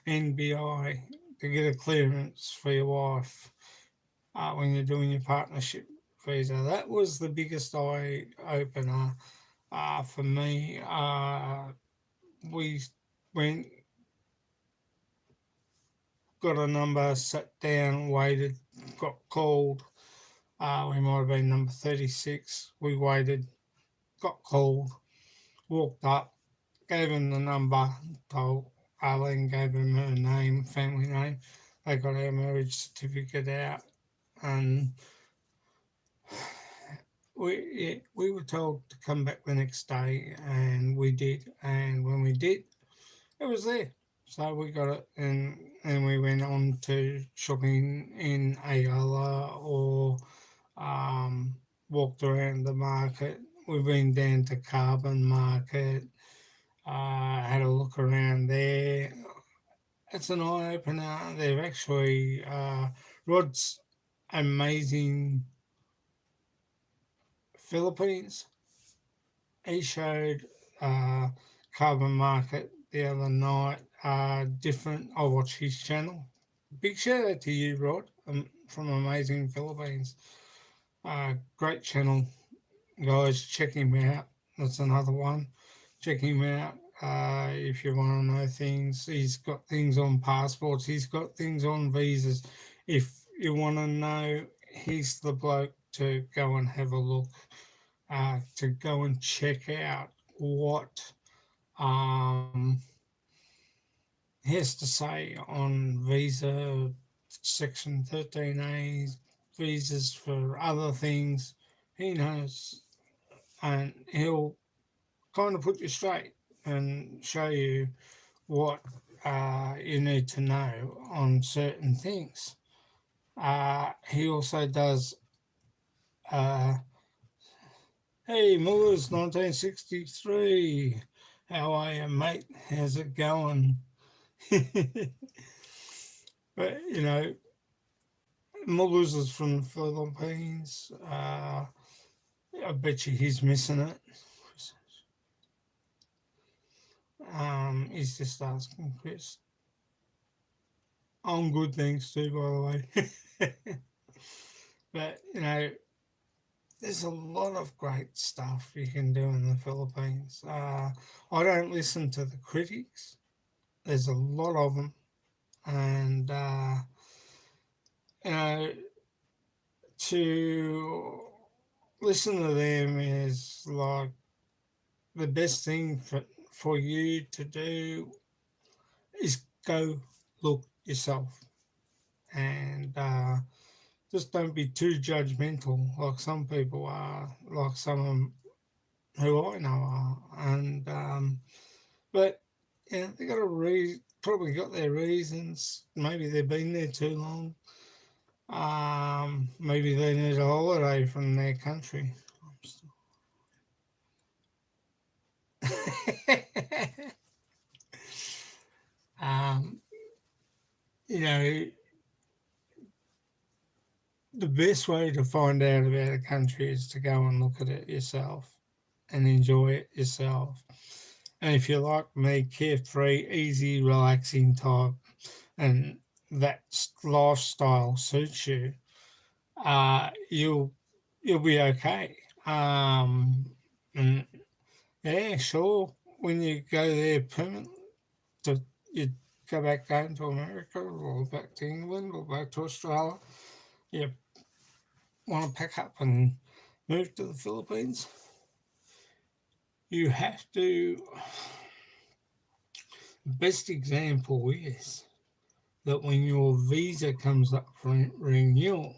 NBI to get a clearance for your wife when you're doing your partnership visa. That was the biggest eye opener for me. We went, got a number, sat down, waited, got called. We might have been number 36. We waited, got called, walked up, gave him the number, told Arlene, gave him her name, family name. They got our marriage certificate out, and we were told to come back the next day, and we did. And when we did, it was there. So we got it, and we went on to shopping in Ayala or walked around the market. We've been down to Carbon Market, had a look around there. It's an eye opener. They've actually Rod's amazing Philippines. He showed uh, Carbon Market the other night. Different. I watched his channel. Big shout out to you, Rod, from Amazing Philippines. Great channel, guys. Check him out. That's another one. Check him out if you want to know things. He's got things on passports. He's got things on visas. If you want to know, he's the bloke to go and have a look. To go and check out what um, he has to say on visa section 13A, visas for other things. He knows, and he'll kind of put you straight and show you what you need to know on certain things. He also does, uh, hey, Moore's 1963. How are you, mate? How's it going? But, Mullers is from the Philippines. I bet you he's missing it. He's just asking Chris. I'm good, thanks too, by the way. But, there's a lot of great stuff you can do in the Philippines. I don't listen to the critics. There's a lot of them. And, you know, to listen to them is like the best thing for you to do is go look yourself and just don't be too judgmental like some people are, like some of them who I know are. And but they got probably got their reasons. Maybe they've been there too long. Maybe they need a holiday from their country. um, you know, the best way to find out about a country is to go and look at it yourself and enjoy it yourself. And if you're like me, carefree, easy, relaxing type, and that lifestyle suits you, you'll be okay. And yeah, sure, when you go there permanent, you go back home to America or back to England or back to Australia, you want to pack up and move to the Philippines, you have to. Best example is that when your visa comes up for renewal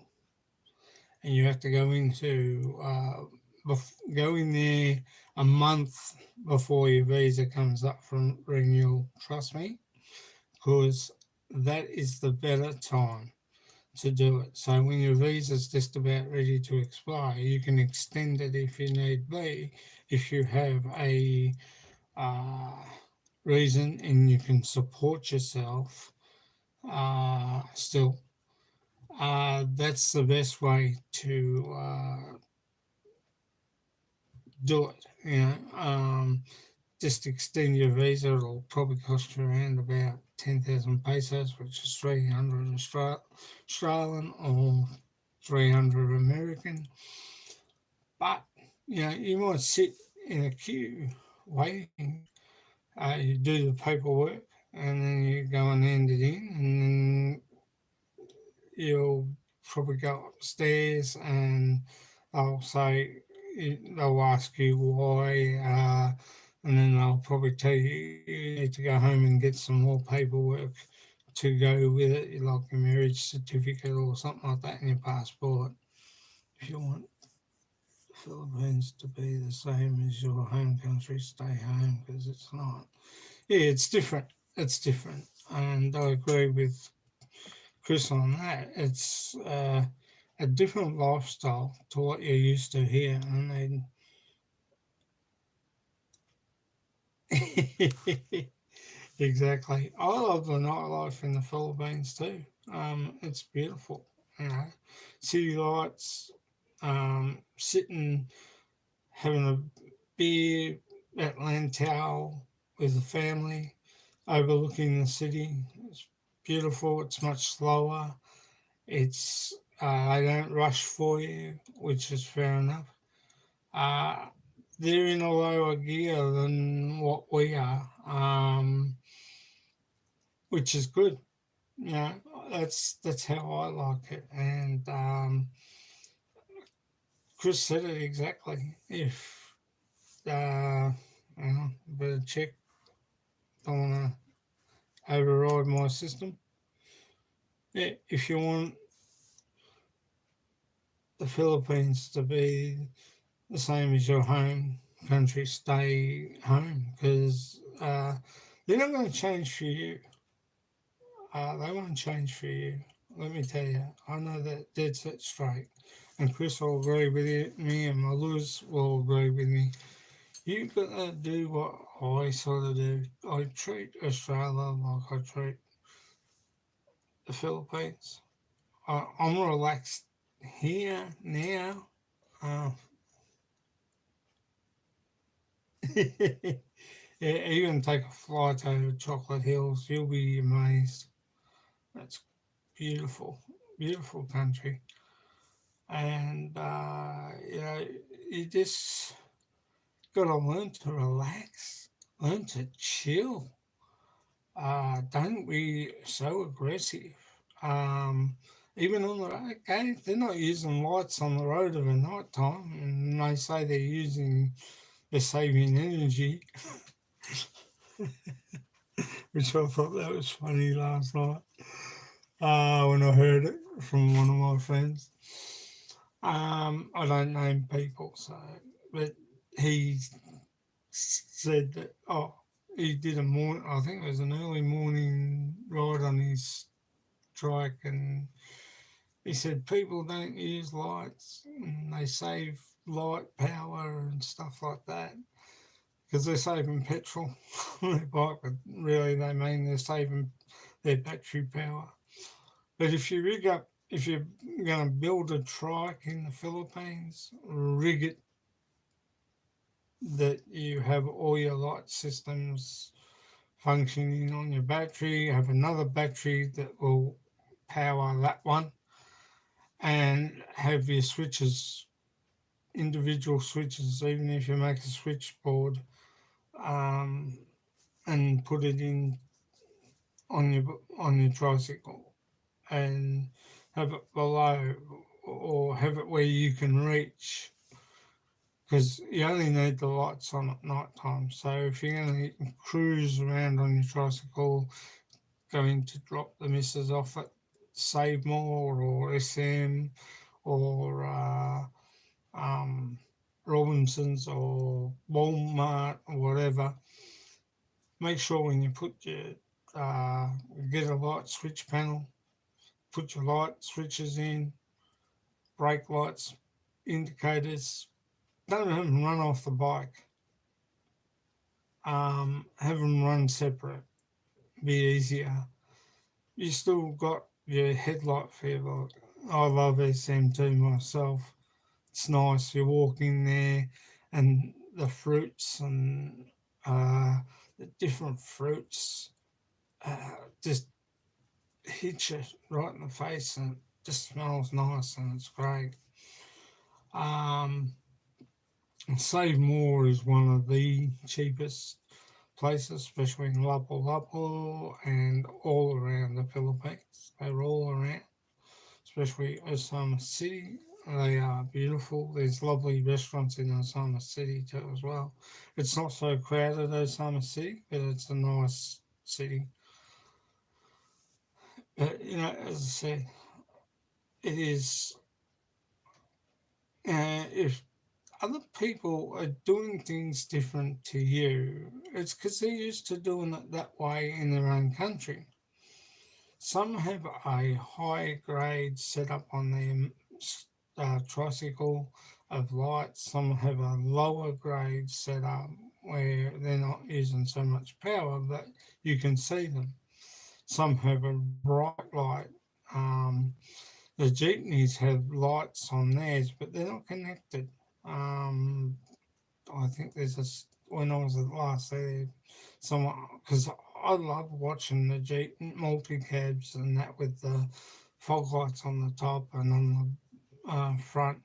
and you have to go in there a month before your visa comes up for renewal, trust me, because that is the better time to do it. So when your visa's just about ready to expire, you can extend it if you need be, if you have a reason and you can support yourself still. That's the best way to do it. Just extend your visa. It'll probably cost you around about 10,000 pesos, which is 300 Australian or 300 American. But you might sit in a queue waiting. You do the paperwork, and then you go and hand it in, and then you'll probably go upstairs, and they'll say they'll ask you why, and then they'll probably tell you need to go home and get some more paperwork to go with it, like a marriage certificate or something like that, in your passport. If you want the Philippines to be the same as your home country, stay home, because it's not. Yeah, it's different. It's different, and I agree with Chris on that. It's a different lifestyle to what you're used to here. I mean, exactly. I love the nightlife in the Philippines too. It's beautiful, city lights, sitting having a beer at Lantau with the family, overlooking the city. It's beautiful. It's much slower. It's they don't rush for you, which is fair enough. Uh, they're in a lower gear than what we are, which is good. You know, that's how I like it. And Chris said it exactly. If better check, don't want to override my system. Yeah, if you want the Philippines to be the same as your home country, stay home because they're not going to change for you. They won't change for you. Let me tell you, I know that dead set straight. And Chris will agree with you, me and my Lewis will agree with me. You've got to do what I sort of do. I treat Australia like I treat the Philippines. I'm relaxed here now. Uh, yeah, even take a flight over Chocolate Hills, you'll be amazed. That's beautiful, beautiful country. And, you just got to learn to relax, learn to chill. Don't be so aggressive. Um, Even on the road, okay, they're not using lights on the road at night time, and they say they're saving energy, which I thought that was funny last night when I heard it from one of my friends. I don't name people, so but he said that he did a morning. I think it was an early morning ride on his trike, and he said people don't use lights and they save light power and stuff like that because they're saving petrol on their bike, but really they mean they're saving their battery power. But if you're going to build a trike in the Philippines, rig it that you have all your light systems functioning on your battery, have another battery that will power that one, and have your switches, individual switches, even if you make a switchboard um, and put it in on your tricycle and have it below or have it where you can reach because you only need the lights on at night time. So if you're going to cruise around on your tricycle, going to drop the missus off at Save More or SM or um, Robinson's or Walmart or whatever, make sure when you put your uh, get a light switch panel, put your light switches in, brake lights, indicators. Don't have them run off the bike. Have them run separate. Be easier. You still got your headlight fever. I love SM2 myself. It's nice. You walk in there and the fruits and uh, the different fruits just hit you right in the face and it just smells nice and it's great. Um, Save More is one of the cheapest places, especially in Lapu-Lapu and all around the Philippines. They're all around, especially Osama City. They are beautiful. There's lovely restaurants in Osama City too as well. It's not so crowded, Osama City, but it's a nice city. But as I said, it is. If other people are doing things different to you, it's because they're used to doing it that way in their own country. Some have a high grade setup on their tricycle of lights, some have a lower grade setup where they're not using so much power but you can see them. Some have a bright light. Um, the jeepneys have lights on theirs, but they're not connected. Um, I think when I was at last there, someone, because I love watching the Jeep multi-cabs and that with the fog lights on the top and on the front.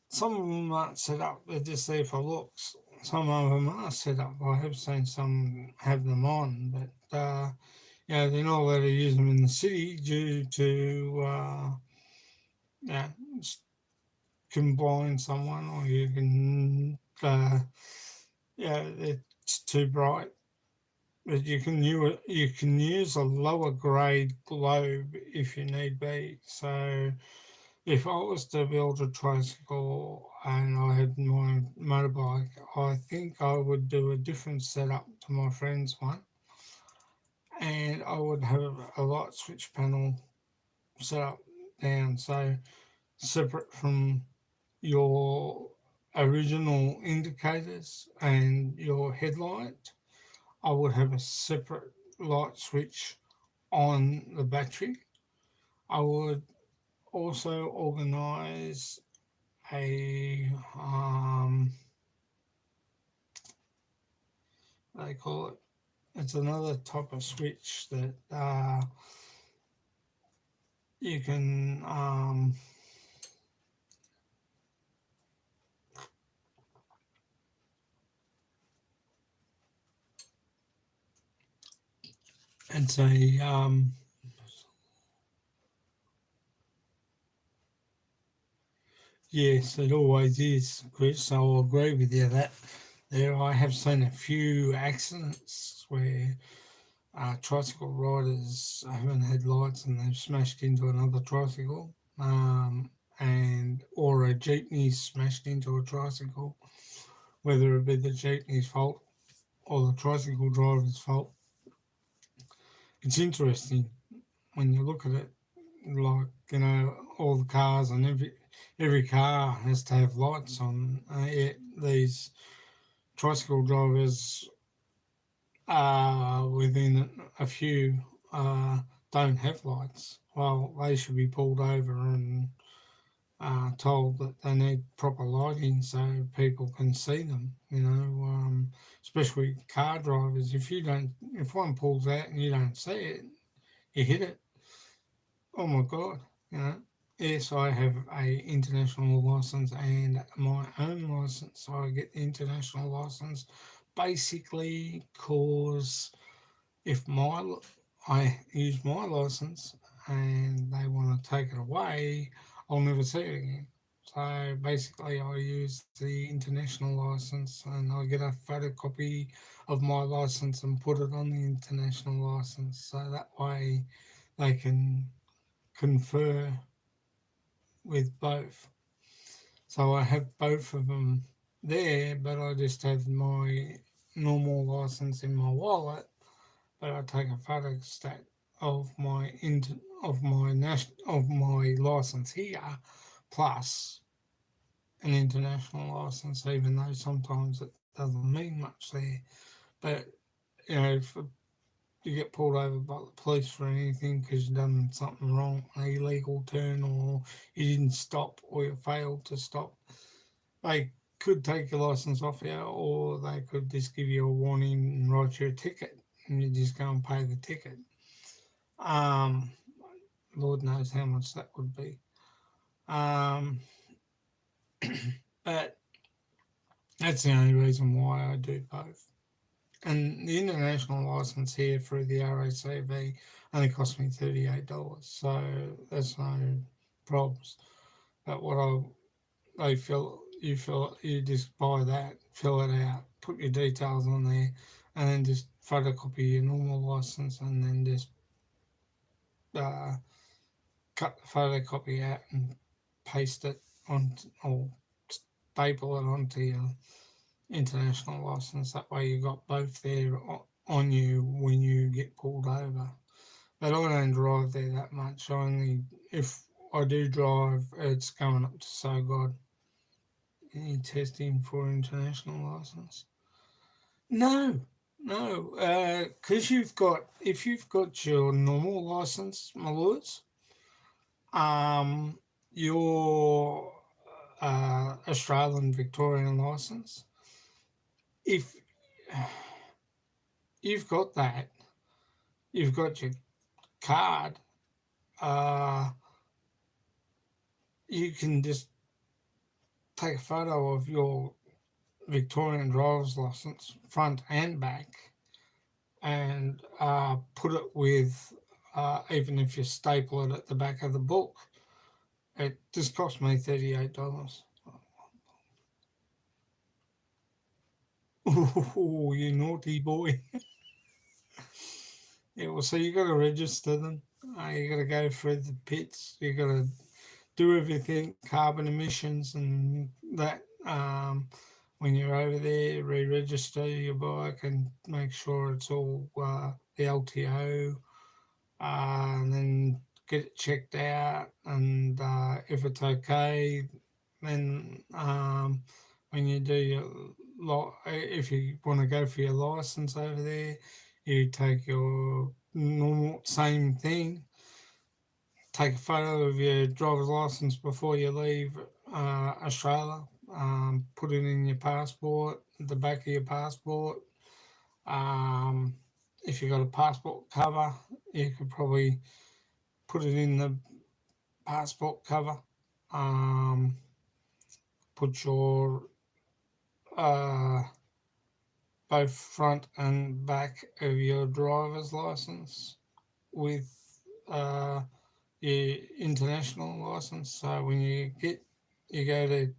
Some of them aren't set up, they're just there for looks. Some of them are set up. I have seen some have them on, but they're not allowed to use them in the city due to yeah, can blind someone, or you can it's too bright. But you can use a lower grade globe if you need be. So if I was to build a tricycle and I had my motorbike, I think I would do a different setup to my friend's one, and I would have a light switch panel set up down, so separate from your original indicators and your headlight. I would have a separate light switch on the battery. I would also organise a they call it. It's another type of switch that you can it's a yes, it always is, Chris. I'll agree with you that there. I have seen a few accidents where tricycle riders haven't had lights and they've smashed into another tricycle, and or a jeepney smashed into a tricycle, whether it be the jeepney's fault or the tricycle driver's fault. It's interesting when you look at it, like all the cars and every car has to have lights on. Yet these tricycle drivers within a few don't have lights. Well, they should be pulled over and told that they need proper lighting so people can see them. Especially car drivers. If one pulls out and you don't see it, you hit it. Oh my god! You know. Yes, I have a international license and my own license. So I get the international license basically cause if I use my license and they want to take it away, I'll never see it again. So basically, I use the international license and I get a photocopy of my license and put it on the international license. So that way, they can confer with both. So I have both of them there, but I just have my normal license in my wallet, but I take a photostat of my license here, plus an international license, even though sometimes it doesn't mean much there. But if you get pulled over by the police for anything because you've done something wrong, an illegal turn, or you didn't stop, or you failed to stop, they could take your license off you, or they could just give you a warning and write you a ticket, and you just go and pay the ticket. Um, Lord knows how much that would be. Um, but that's the only reason why I do both. And the international license here through the RACV only cost me $38, so that's no problems. But you just buy that, fill it out, put your details on there, and then just photocopy your normal license, and then just uh, cut the photocopy out and paste it on, or staple it onto your international license. That way you got both there on you when you get pulled over. But I don't drive there that much. If I do drive, it's going up to So God. Any testing for international license? No, no, because if you've got your normal license, my lords, your Australian Victorian license. If you've got that, you've got your card, uh, you can just take a photo of your Victorian driver's license, front and back, and put it with, even if you staple it at the back of the book, it just cost me $38. Oh, you naughty boy. Yeah, well, so you got to register them. You got to go through the pits. You got to do everything, carbon emissions and that. When you're over there, re-register your bike and make sure it's all the LTO, and then get it checked out. And if it's okay, then when you do your if you want to go for your license over there, you take your normal same thing. Take a photo of your driver's license before you leave Australia. Put it in your passport, the back of your passport. Um, if you've got a passport cover, you could probably put it in the passport cover. Um, put your uh, both front and back of your driver's license with your international license. So when you go to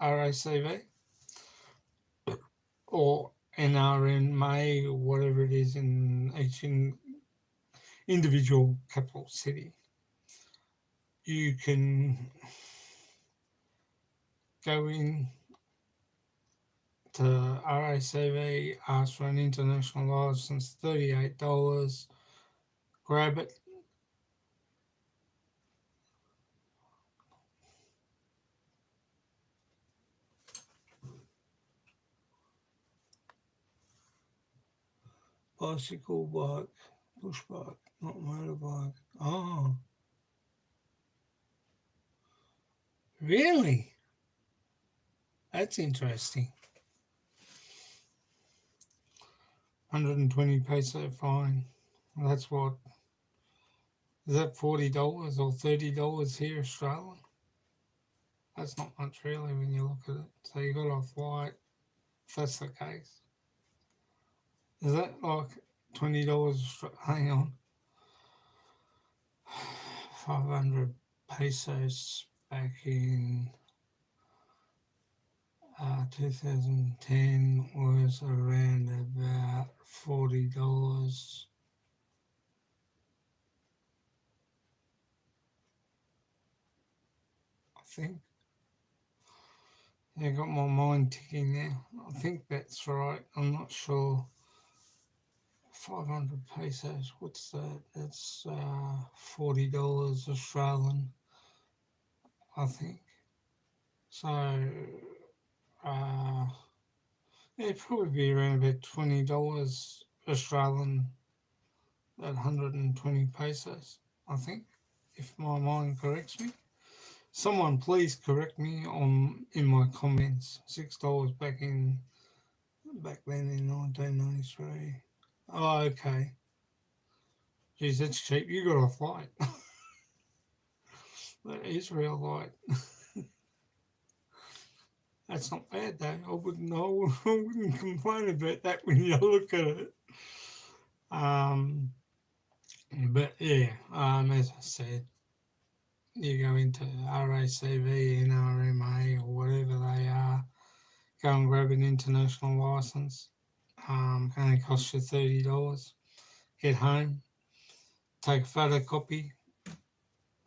RACV or NRMA or whatever it is in each individual capital city, you can go in to RACV, ask for an international license, $38, grab it. Bicycle, bike, push bike, not motorbike. Oh, really? That's interesting. 120 peso fine. That's what, is that $40 or $30 here Australian? That's not much really when you look at it. So you got a flight, if that's the case. Is that like $20? Hang on. 500 pesos back in 2010 was around about $40. I think. Yeah, got my mind ticking now. I think that's right. I'm not sure. 500 pesos. What's that? That's $40 Australian, I think. So, uh, it'd probably be around about $20 Australian at 120 pesos, I think, if my mind corrects me. Someone please correct me on in my comments. $6 back then in 1993. Oh, okay. Geez, that's cheap. You got a flight. That is real light. That's not bad though. I wouldn't complain about that when you look at it. Um, but yeah, as I said, you go into RACV, NRMA, or whatever they are, go and grab an international license. Only costs you $30. Get home, take a photocopy,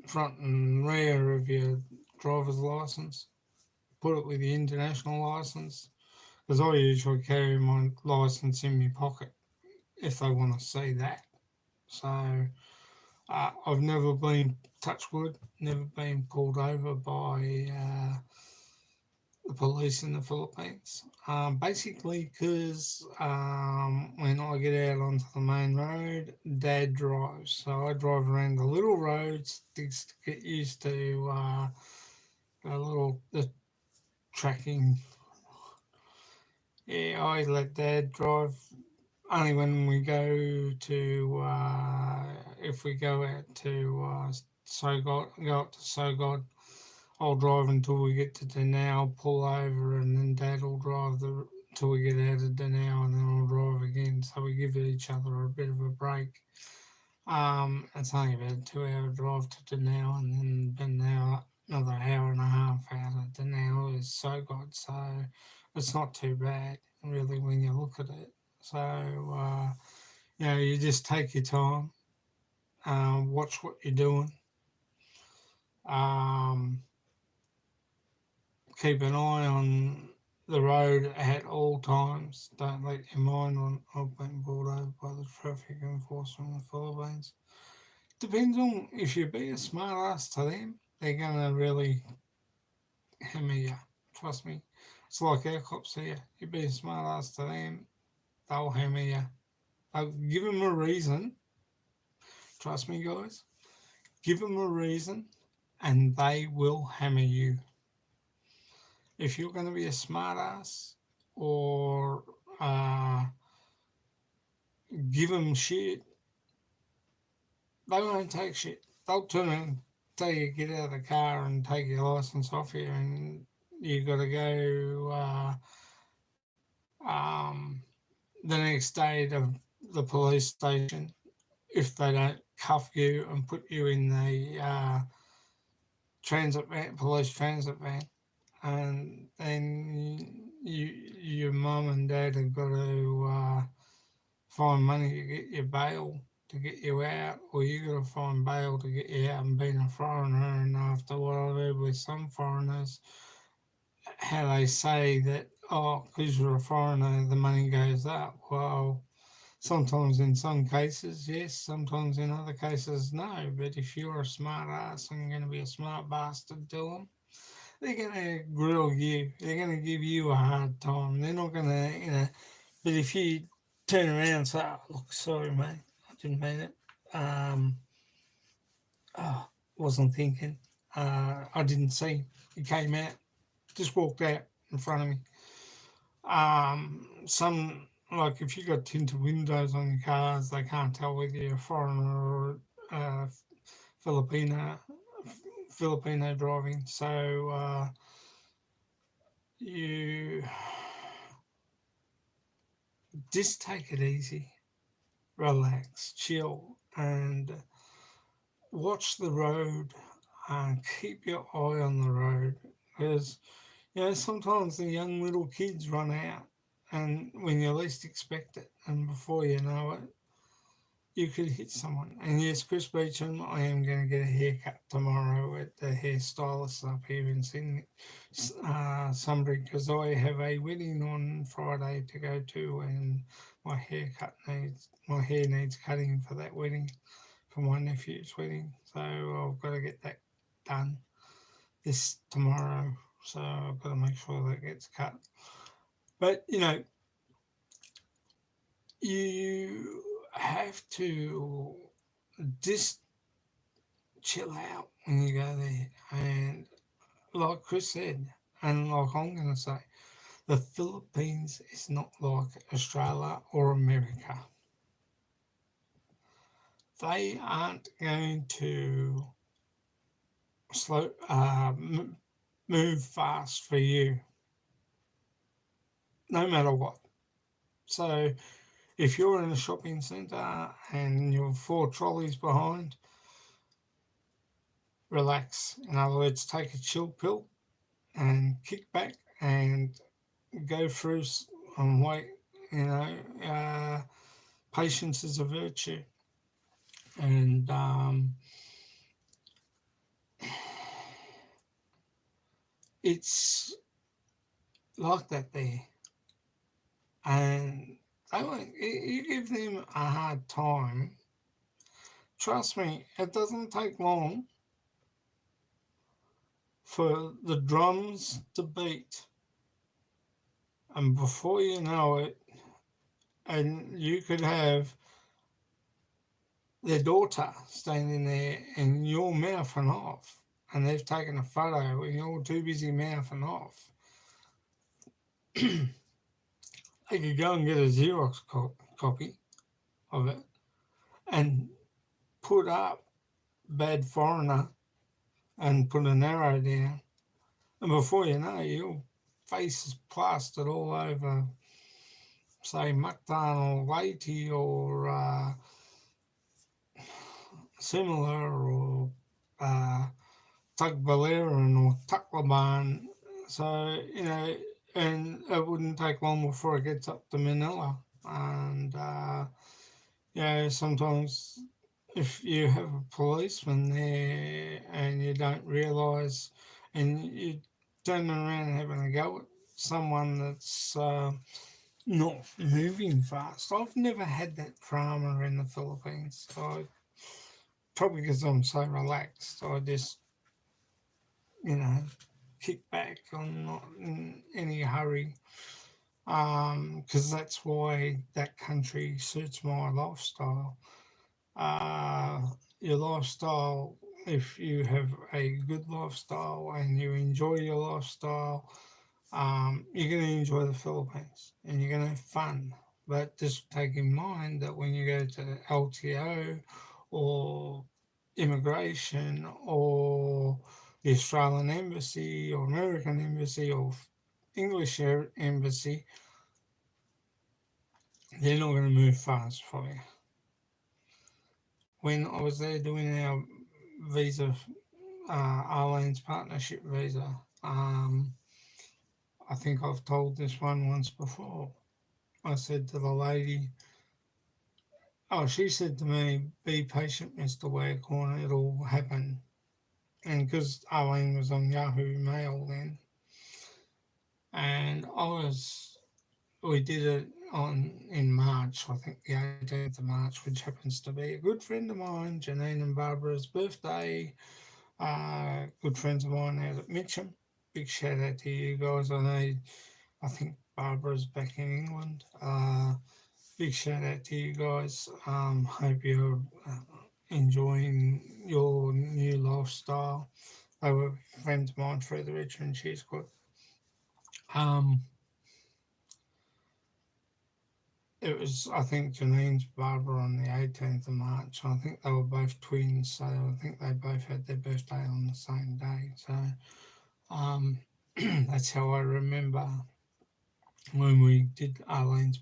front and rear of your driver's license, put it with the international license, because I usually carry my license in my pocket if they want to see that. So I've never been, touch wood, never been pulled over by the police in the Philippines. Basically, because when I get out onto the main road, Dad drives, so I drive around the little roads to get used to the tracking. Yeah, I let Dad drive only when we go to if we go out to Sogod, go up to Sogod. I'll drive until we get to Danao, pull over, and then Dad will drive till we get out of Danao, and then I'll drive again. So we give each other a bit of a break. It's only about a 2 hour drive to Danao, and then another hour and a half out of Danao is Sogod. So it's not too bad, really, when you look at it. So, you just take your time, watch what you're doing, um, keep an eye on the road at all times. Don't let your mind on, I've been pulled over by the traffic enforcement in the Philippines. Depends on if you be a smart ass to them, they're going to really hammer you. Trust me. It's like our cops here. You be a smart ass to them, they'll hammer you. They'll give them a reason. Trust me, guys. Give them a reason and they will hammer you. If you're going to be a smart ass or give them shit, they won't take shit. They'll turn and tell you get out of the car and take your license off you, and you got to go the next day to the police station if they don't cuff you and put you in the transit van, police transit van, and then your mum and dad have got to find money to get your bail to get you out, or you got to find bail to get you out and being a foreigner. And after what I've heard with some foreigners, how they say that, oh, because you're a foreigner, the money goes up. Well, sometimes in some cases, yes, sometimes in other cases, no. But if you're a smart ass and you're going to be a smart bastard to them, they're going to grill you. They're going to give you a hard time. They're not going to. But if you turn around and say, oh, look, sorry, mate, I didn't mean it. Wasn't thinking. I didn't see. He came out, just walked out in front of me. Some, like if you got tinted windows on your cars, they can't tell whether you're a foreigner or Filipino Filipino driving. So you just take it easy, relax, chill, and watch the road. Keep your eye on the road, because sometimes the young little kids run out, and when you least expect it, and before you know it, you could hit someone. And yes, Chris Beecham, I am going to get a haircut tomorrow at the hairstylist up here in Sydney, Sunbury, because I have a wedding on Friday to go to, and my hair needs cutting for that wedding, for my nephew's wedding. So I've got to get that done this tomorrow. So I've got to make sure that gets cut. But you have to just chill out when you go there. And like Chris said, and like I'm going to say, the Philippines is not like Australia or America. They aren't going to move fast for you, no matter what. So if you're in a shopping centre and you're 4 trolleys behind, relax. In other words, take a chill pill and kick back and go through and wait. Patience is a virtue. And it's like that there. And you give them a hard time. Trust me, it doesn't take long for the drums to beat. And before you know it, and you could have their daughter standing there and you're mouthing off, and they've taken a photo and you're too busy mouthing off. they could go and get a Xerox copy of it and put up bad foreigner and put an arrow down. And before you know, your face is plastered all over, say, Mactan or Waiti or similar or uh, Tugboleran or Tucklaban. So, and it wouldn't take long before it gets up to Manila. And, sometimes if you have a policeman there and you don't realise and you turn around and having a go at someone that's not moving fast. I've never had that drama in the Philippines. Probably because I'm so relaxed. I just, you know, kick back. I'm not in any hurry. Because that's why that country suits my lifestyle. Uh, your lifestyle, if you have a good lifestyle and you enjoy your lifestyle, you're going to enjoy the Philippines and you're going to have fun. But just take in mind that when you go to LTO or immigration or the Australian Embassy or American Embassy or English Embassy, they're not going to move fast for you. When I was there doing our visa, Arlene's partnership visa, I think I've told this one once before. I said to the lady, oh, she said to me, be patient, Mr. Waghorn, it'll happen. And because Arlene was on Yahoo Mail then, and we did it in March, I think the 18th of March, which happens to be a good friend of mine, Janine and Barbara's birthday. Good friends of mine out at Mitcham. Big shout out to you guys. I think Barbara's back in England. Big shout out to you guys. Hope you're enjoying your new lifestyle. They were friends of mine through the Richmond Cheese Club. Um, it was, I think, Janine's Barbara on the 18th of March. I think they were both twins, so I think they both had their birthday on the same day. So um, that's how I remember when we did Arlene's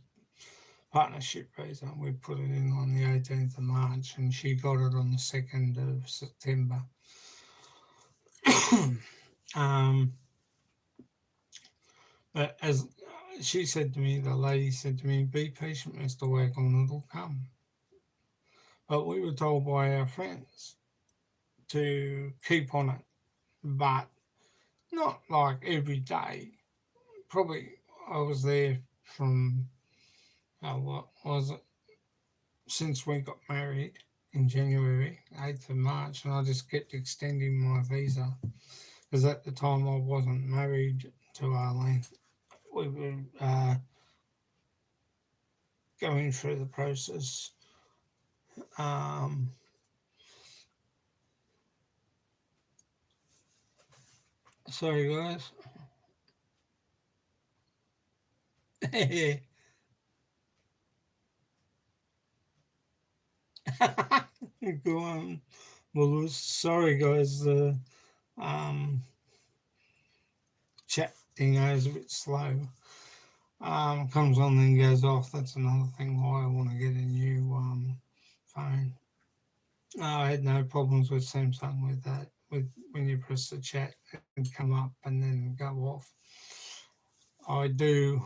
partnership visa. We put it in on the 18th of March and she got it on the 2nd of September. um, but as she said to me, the lady said to me, be patient, Mr. Waghorn, it'll come. But we were told by our friends to keep on it, but not like every day. Probably I was there from, what was it, since we got married in January, 8th of March, and I just kept extending my visa because at the time I wasn't married to Arlene. We were going through the process. Um, sorry, guys. Go on. Well, sorry, guys. The um, chat thing is a bit slow. Comes on and goes off. That's another thing why I want to get a new phone. I had no problems with Samsung with that. With when you press the chat, it would come up and then go off. I do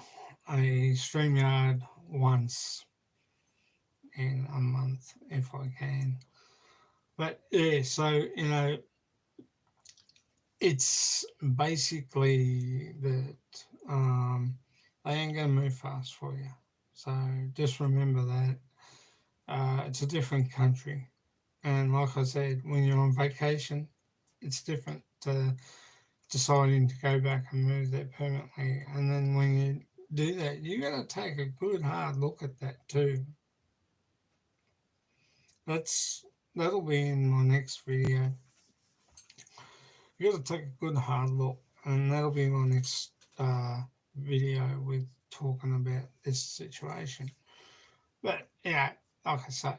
a StreamYard once in a month if I can. But yeah, so it's basically that they ain't gonna move fast for you. So just remember that it's a different country, and like I said, when you're on vacation, it's different to deciding to go back and move there permanently. And then when you do that, you got to take a good hard look at that too. That'll be in my next video. You got to take a good hard look, and that'll be my next video with talking about this situation. But yeah, like I say,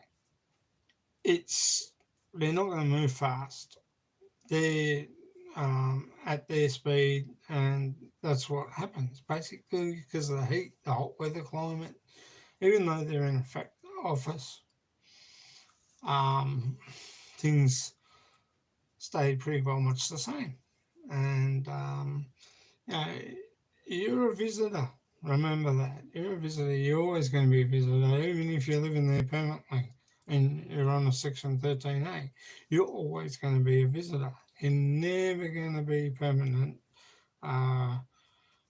it's they're not going to move fast. They're at their speed, and that's what happens basically because of the heat, the hot weather climate. Even though they're in a office, um, things stay pretty well much the same. And you know, you're a visitor. Remember that you're a visitor. You're always going to be a visitor, even if you're living there permanently and you're on a Section 13A. You're always going to be a visitor. You're never going to be permanent uh,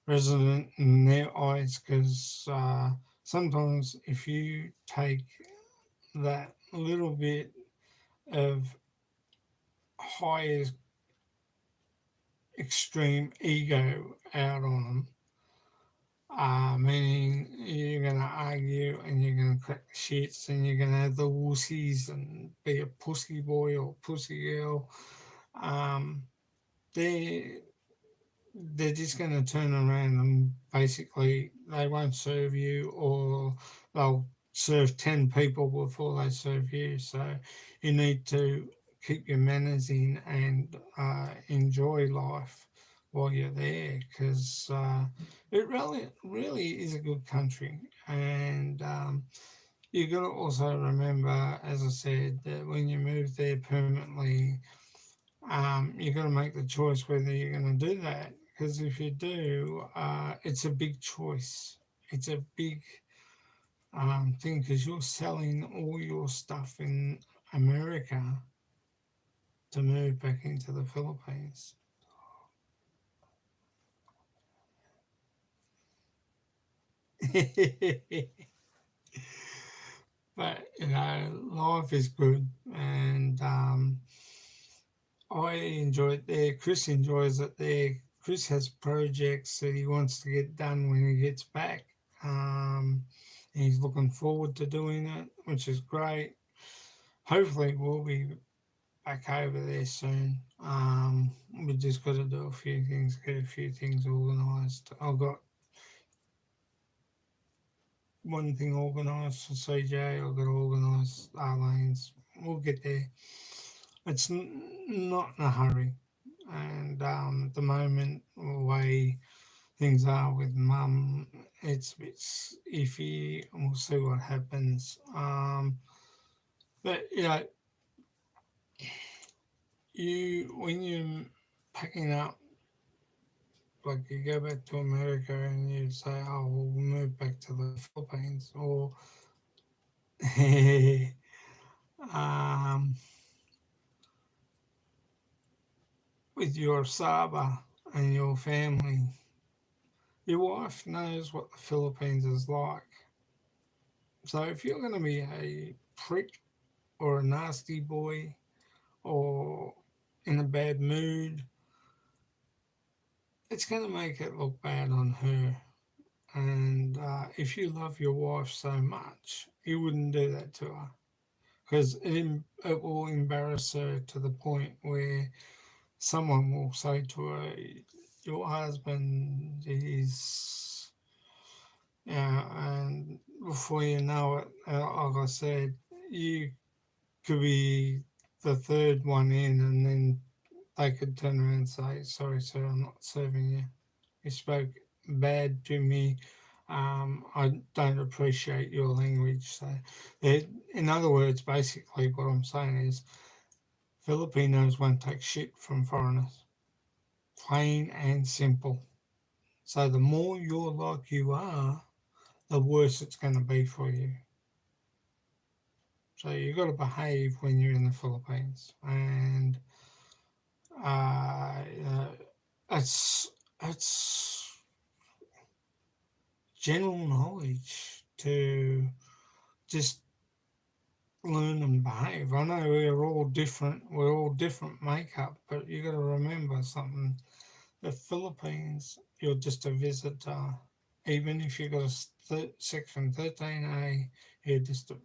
resident in their eyes because sometimes if you take that little bit of higher extreme ego out on them, meaning you're going to argue and you're going to crack the shits and you're going to have the wussies and be a pussy boy or pussy girl. Um, they they're just going to turn around and basically they won't serve you, or they'll serve 10 people before they serve you. So you need to keep your manners in and enjoy life while you're there, because it really is a good country. And you got to also remember, as I said, that when you move there permanently, you got to make the choice whether you're going to do that. Because if you do, it's a big choice. It's a big thing because you're selling all your stuff in America to move back into the Philippines. But life is good, and I enjoy it there. Chris enjoys it there. Chris has projects that he wants to get done when he gets back. Um, he's looking forward to doing it, which is great. Hopefully, we'll be back over there soon. We just got to do a few things, get a few things organised. I've got one thing organised for CJ. I've got to organise Arlene's. We'll get there. It's not in a hurry, and at the moment, the way things are with mum, it's a bit iffy, and we'll see what happens. But you when you're packing up, like you go back to America and you say, "Oh, we'll move back to the Philippines," or um, with your Saba and your family, your wife knows what the Philippines is like. So if you're going to be a prick or a nasty boy or in a bad mood, it's going to make it look bad on her. And if you love your wife so much, you wouldn't do that to her, because it will embarrass her to the point where someone will say to her, "Your husband is," and before you know it, like I said, you could be the third one in, and then they could turn around and say, "Sorry, sir, I'm not serving you. You spoke bad to me. I don't appreciate your language." So, in other words, basically, what I'm saying is Filipinos won't take shit from foreigners. Plain and simple. So, the more you're like you are, the worse it's going to be for you. So, you've got to behave when you're in the Philippines. And uh, it's, it's general knowledge to just learn and behave. I know we're all different makeup, but you got to remember something. The Philippines, you're just a visitor. Even if you got a Section 13A, you're just a,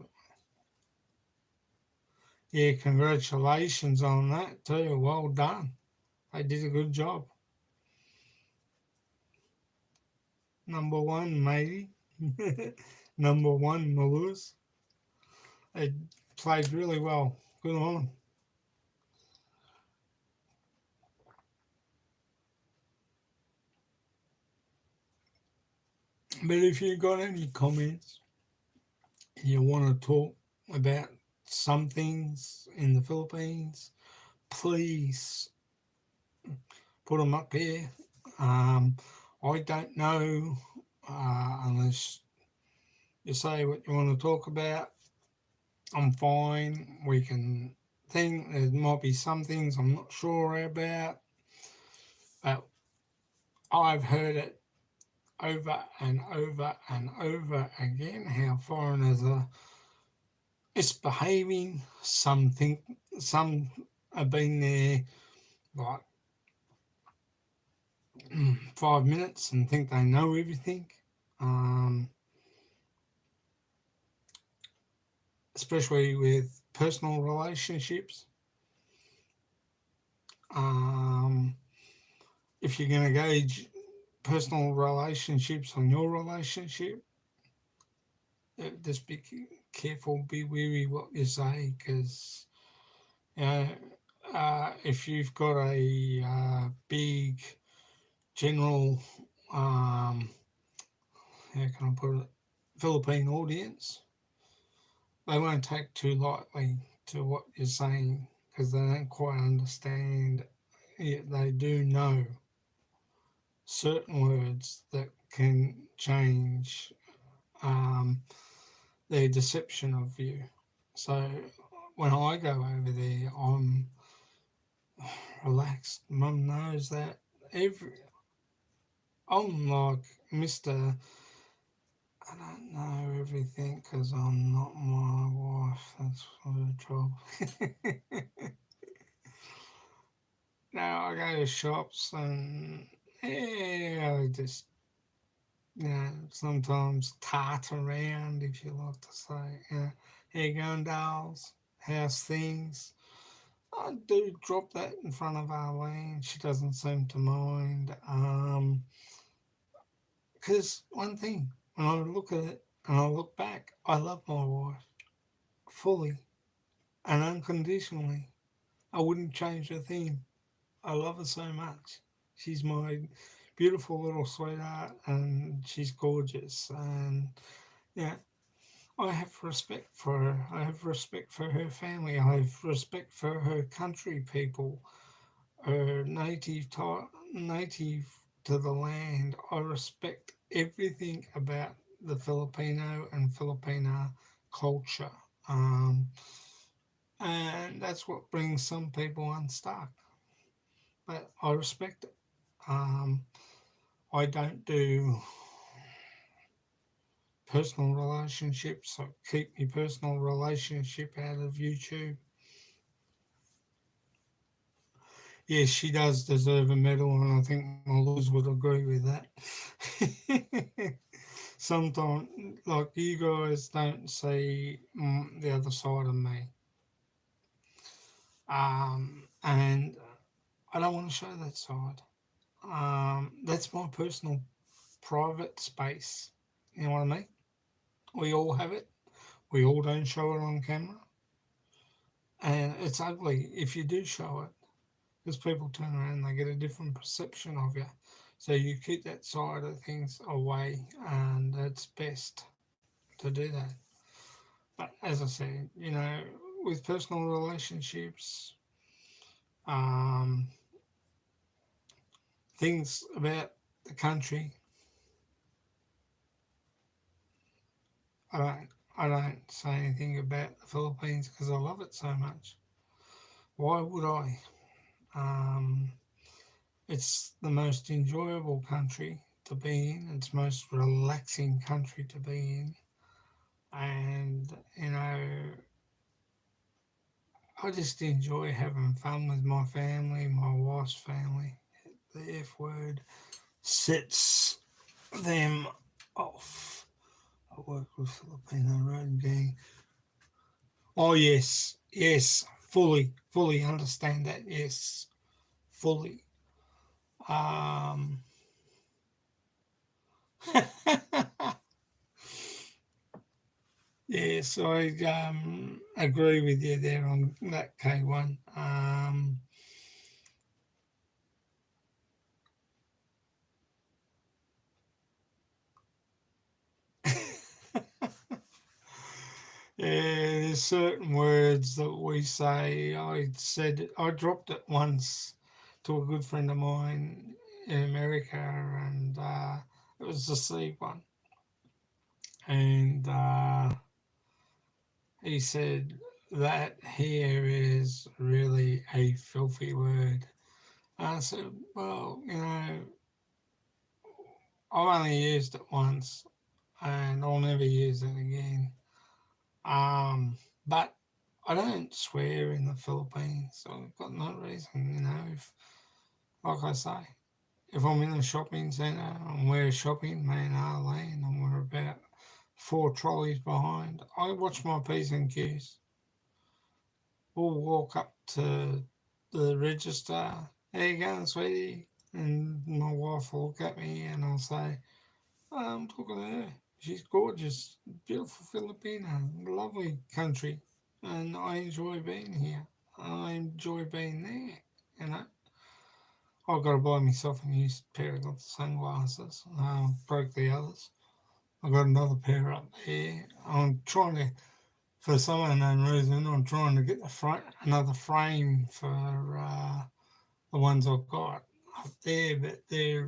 yeah, congratulations on that too. Well done. They did a good job. number one, matey. Number one, Malus. They played really well. Good on them. But if you got any comments, you want to talk about some things in the Philippines, please put them up here. Um, I don't know unless you say what you want to talk about. I'm fine. We can think there might be some things I'm not sure about, but I've heard it over and over and over again how foreigners are misbehaving. Some have been there like 5 minutes and think they know everything. Um, Especially with personal relationships. Um, if you're going to gauge personal relationships on your relationship, just be careful, be wary what you say, because you know, if you've got a big general, how can I put it, Philippine audience, they won't take too lightly to what you're saying because they don't quite understand. Yet they do know certain words that can change um, their deception of you. So when I go over there, I'm relaxed. Mum knows that every I'm like Mr. I don't know everything because I'm not my wife. That's the trouble. Now I go to shops and yeah, I just sometimes tart around, if you like to say. How you going, dolls? How's things? I do drop that in front of Arlene. She doesn't seem to mind. Because one thing, when I look at it and I look back, I love my wife fully and unconditionally. I wouldn't change a thing. I love her so much. She's my beautiful little sweetheart and she's gorgeous. And yeah, I have respect for her. I have respect for her family. I have respect for her country people, her native to the land. I respect everything about the Filipino and Filipina culture. Um, and that's what brings some people unstuck. But I respect it. Um, I don't do personal relationships. So keep my personal relationship out of YouTube. Yes, she does deserve a medal, and I think my laws would agree with that. Sometimes, like you guys don't see the other side of me, and I don't want to show that side. That's my personal, private space. You know what I mean? We all have it. We all don't show it on camera, and it's ugly if you do show it because people turn around and they get a different perception of you. So you keep that side of things away, and it's best to do that. But as I said, with personal relationships, um, things about the country, I don't, I don't say anything about the Philippines because I love it so much. Why would I? Um, it's the most enjoyable country to be in. It's the most relaxing country to be in. And, I just enjoy having fun with my family, my wife's family. The F word sets them off. I work with Filipino road gang. Oh, yes, yes, fully understand that. Yes, fully. Um, Yes, I agree with you there on that K1. Yeah, there's certain words that we say. I dropped it once to a good friend of mine in America, and it was the C one. And he said, that here is really a filthy word. I said, well, I've only used it once and I'll never use it again. But I don't swear in the Philippines, so I've got no reason, if, like I say, if I'm in a shopping centre and we're shopping, me and Arlene, and we're about 4 trolleys behind, I watch my P's and Q's. We'll walk up to the register. How you going, sweetie? And my wife will look at me and I'll say, oh, I'm talking to her. She's gorgeous, beautiful Filipina, lovely country, and I enjoy being here. I enjoy being there. You know, I've got to buy myself a new pair of sunglasses. Broke the others. I've got another pair up there. I'm trying to, for some unknown reason, I'm trying to get another frame for the ones I've got up there, but they're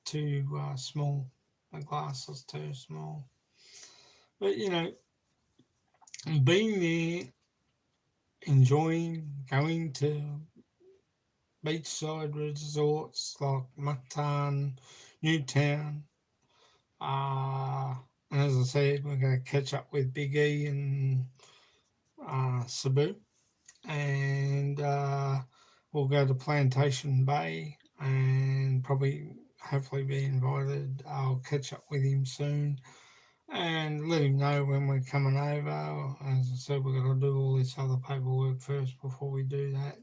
too small. The glasses too small. But being there, enjoying going to beachside resorts like Mactan, Newtown, uh, and as I said, we're going to catch up with Big E and Cebu, and we'll go to Plantation Bay and probably hopefully be invited. I'll catch up with him soon and let him know when we're coming over. As I said, we've got to do all this other paperwork first before we do that.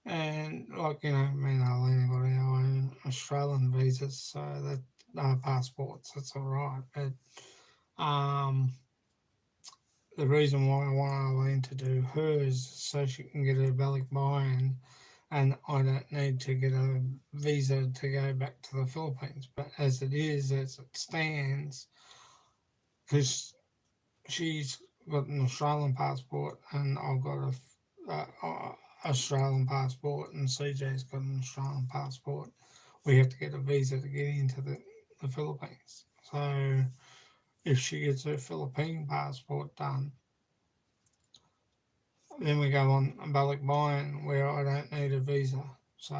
And me and Arlene got our own Australian visas, so that passports, that's all right. But the reason why I want Arlene to do hers so she can get her ballot buy-in and I don't need to get a visa to go back to the Philippines. But as it stands, because she's got an Australian passport and I've got a Australian passport and CJ's got an Australian passport, we have to get a visa to get into the Philippines. So if she gets her Philippine passport done, then we go on a ballot buy-in where I don't need a visa. So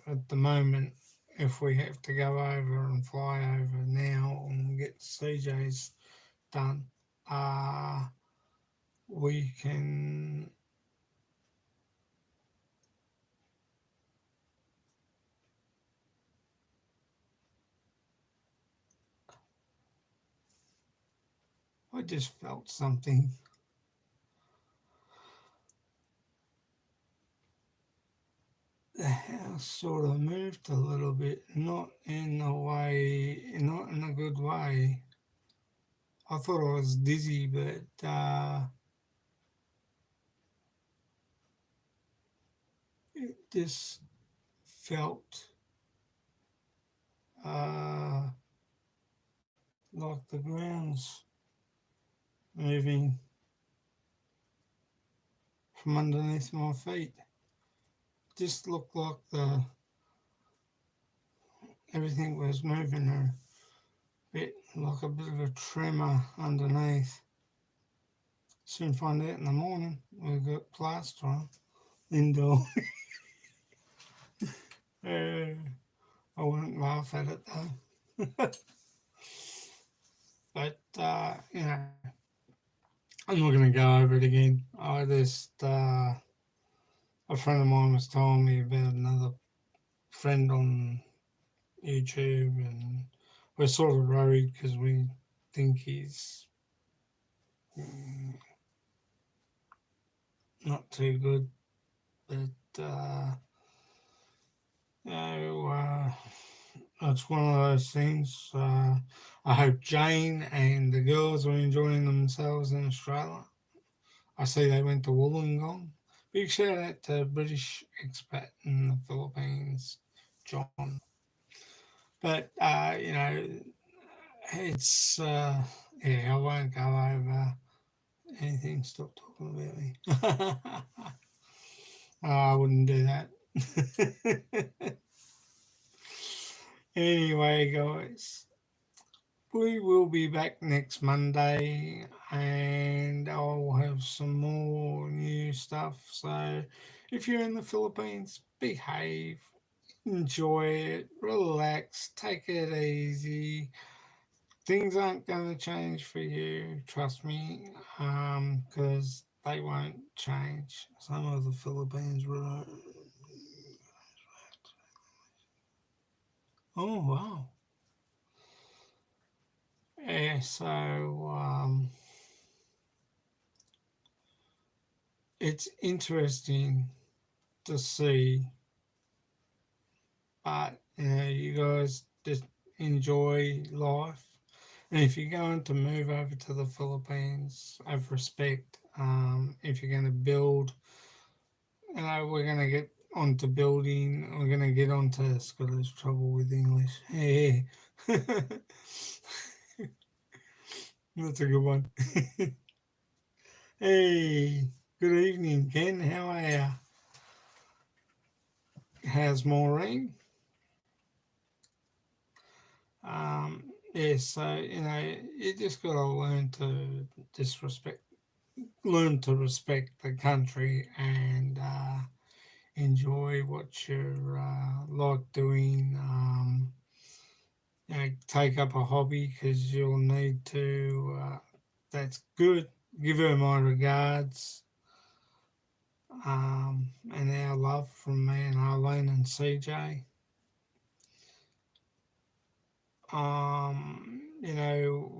at the moment, if we have to go over and fly over now and get CJ's done, uh, we can. I just felt something. The house sort of moved a little bit, not in a good way. I thought I was dizzy, but it just felt uh, like the ground's moving from underneath my feet. Just looked like the everything was moving a bit, like a bit of a tremor underneath. Soon find out in the morning. We've got plaster on indoor. I won't laugh at it though. But I'm not going to go over it again. I just a friend of mine was telling me about another friend on YouTube, and we're sort of worried because we think he's mm, not too good. But you know, it's one of those things. I hope Jane and the girls are enjoying themselves in Australia. I see they went to Wollongong. Big shout out to British expat in the Philippines, John. But it's yeah, I won't go over anything. Stop talking about me. I wouldn't do that. Anyway, guys, we will be back next Monday and I'll have some more new stuff. So if you're in the Philippines, behave, enjoy it, relax, take it easy. Things aren't going to change for you, trust me, because they won't change. Some of the Philippines were. Oh, wow. Yeah, so it's interesting to see, but you guys just enjoy life. And if you're going to move over to the Philippines, have respect. If you're going to build, we're going to get onto building. We're going to get onto Scottish trouble with English. Hey, that's a good one. Hey, good evening, Ken. How are you? How's Maureen? Yeah, so you just gotta disrespect, learn to respect the country and enjoy what you're like doing. Take up a hobby because you'll need to. That's good. Give her my regards and our love from me and Arlene and CJ.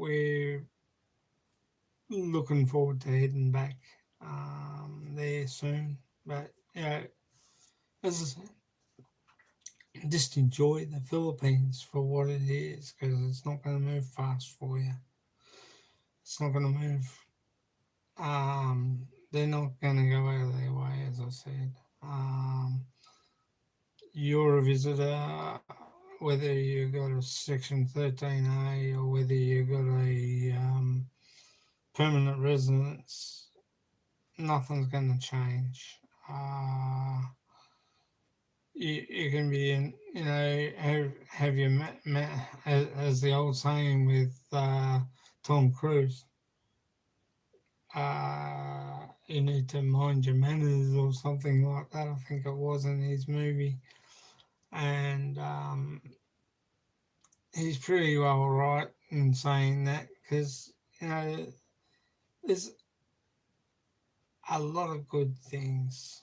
We're looking forward to heading back there soon. But as I said, just enjoy the Philippines for what it is because it's not going to move fast for you. It's not going to move. They're not going to go out of their way, as I said. You're a visitor, whether you got a Section 13A or whether you got a permanent residence, nothing's going to change. You can be in, have you met as the old saying with Tom Cruise, you need to mind your manners or something like that. I think it was in his movie. And he's pretty well right in saying that because, there's a lot of good things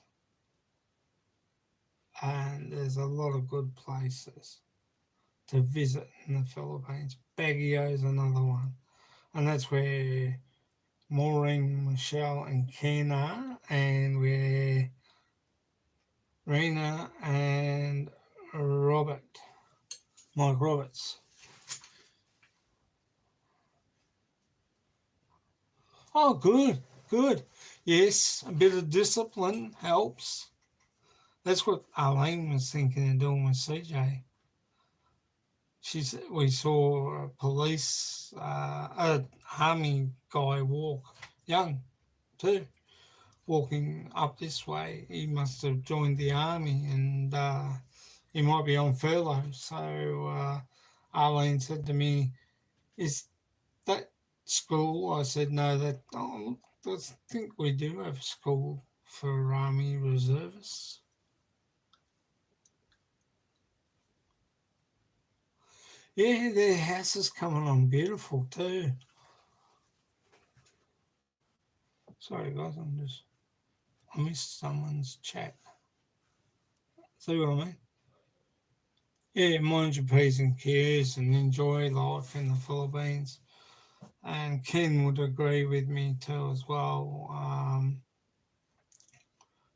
and there's a lot of good places to visit in the Philippines. Baguio is another one, and that's where Maureen, Michelle, and Ken are, and where Rena and Robert, Mike Roberts. Oh, good, good. Yes, a bit of discipline helps. That's what Arlene was thinking of doing with CJ. We saw a police, a army guy walk, young too, walking up this way. He must have joined the army and he might be on furlough. So Arlene said to me, "Is that school?" I said, "No, I think we do have a school for army reservists." Yeah, their house is coming on beautiful too. Sorry guys, I missed someone's chat. See what I mean? Yeah, mind your P's and Q's and enjoy life in the Philippines. And Ken would agree with me too as well.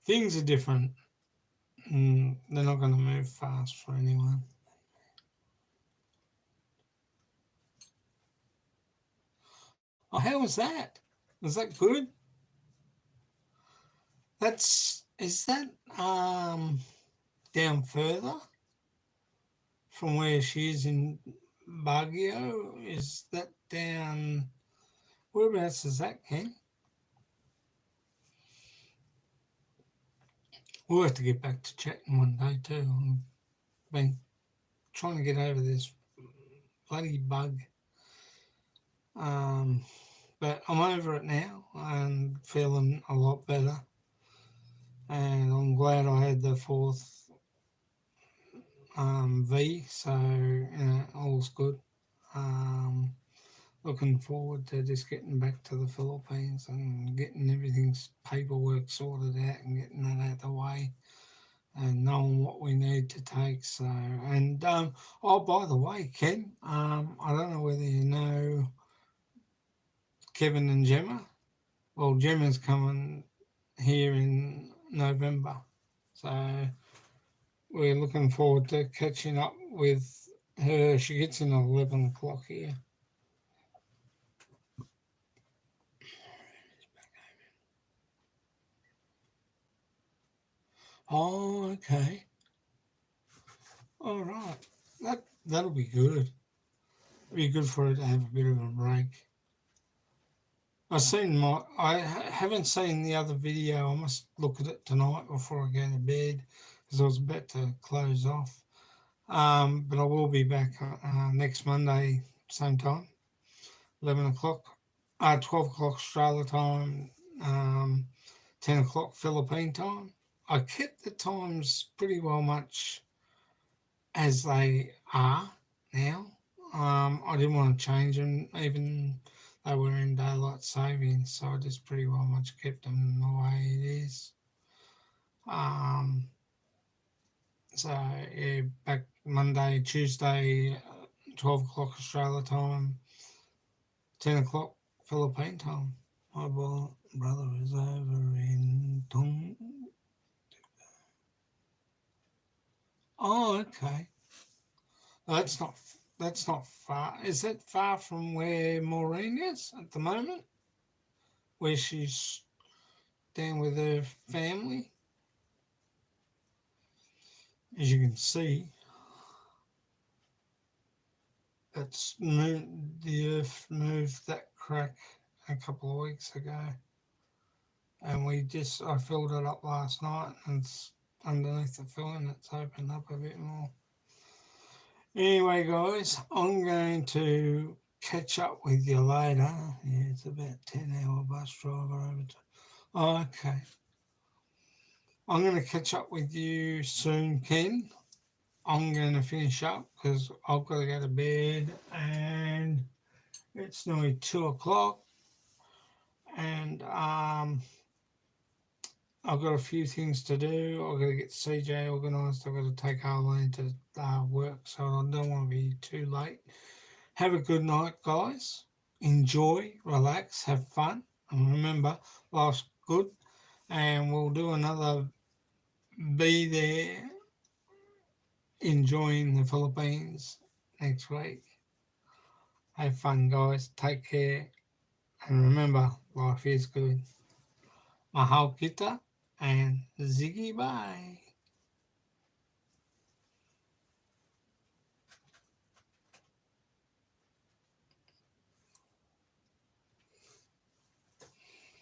Things are different. They're not going to move fast for anyone. Oh, how was that? Was that good? Is that down further from where she is in Baguio? Is that down whereabouts is that, Ken? We'll have to get back to chatting one day too. I've been trying to get over this bloody bug. Um, but I'm over it now and feeling a lot better. And I'm glad I had the fourth V, so all's good. Um, Looking forward to just getting back to the Philippines and getting everything's paperwork sorted out and getting that out of the way and knowing what we need to take. So, and oh, by the way, Ken, I don't know whether you know Kevin and Gemma. Well, Gemma's coming here in November, so we're looking forward to catching up with her. She gets in at 11 o'clock here. Oh, okay. All right. That'll be good. It'll be good for her to have a bit of a break. I haven't seen the other video. I must look at it tonight before I go to bed because I was about to close off. But I will be back next Monday, same time, 11 o'clock, 12 o'clock Australia time, um, 10 o'clock Philippine time. I kept the times pretty well much as they are now. I didn't want to change them, even they were in daylight savings, so I just pretty well much kept them the way it is. Um, so yeah, back Monday, Tuesday, 12 o'clock Australia time, 10 o'clock Philippine time. My brother is over in Tung. Oh, okay. That's not that's not far. Is that far from where Maureen is at the moment? Where she's down with her family? As you can see, the earth moved that crack a couple of weeks ago, and I filled it up last night, and it's underneath the filling. It's opened up a bit more. Anyway, guys, I'm going to catch up with you later. Yeah, it's about 10-hour bus drive over to. Oh, okay. I'm going to catch up with you soon, Ken. I'm going to finish up because I've got to go to bed and it's nearly 2 o'clock. And I've got a few things to do. I've got to get CJ organised. I've got to take Arlene to work, so I don't want to be too late. Have a good night, guys. Enjoy, relax, have fun. And remember, life's good. And we'll do another Be There enjoying the Philippines next week. Have fun, guys. Take care. And remember, life is good. Mahal kita and Ziggy bye.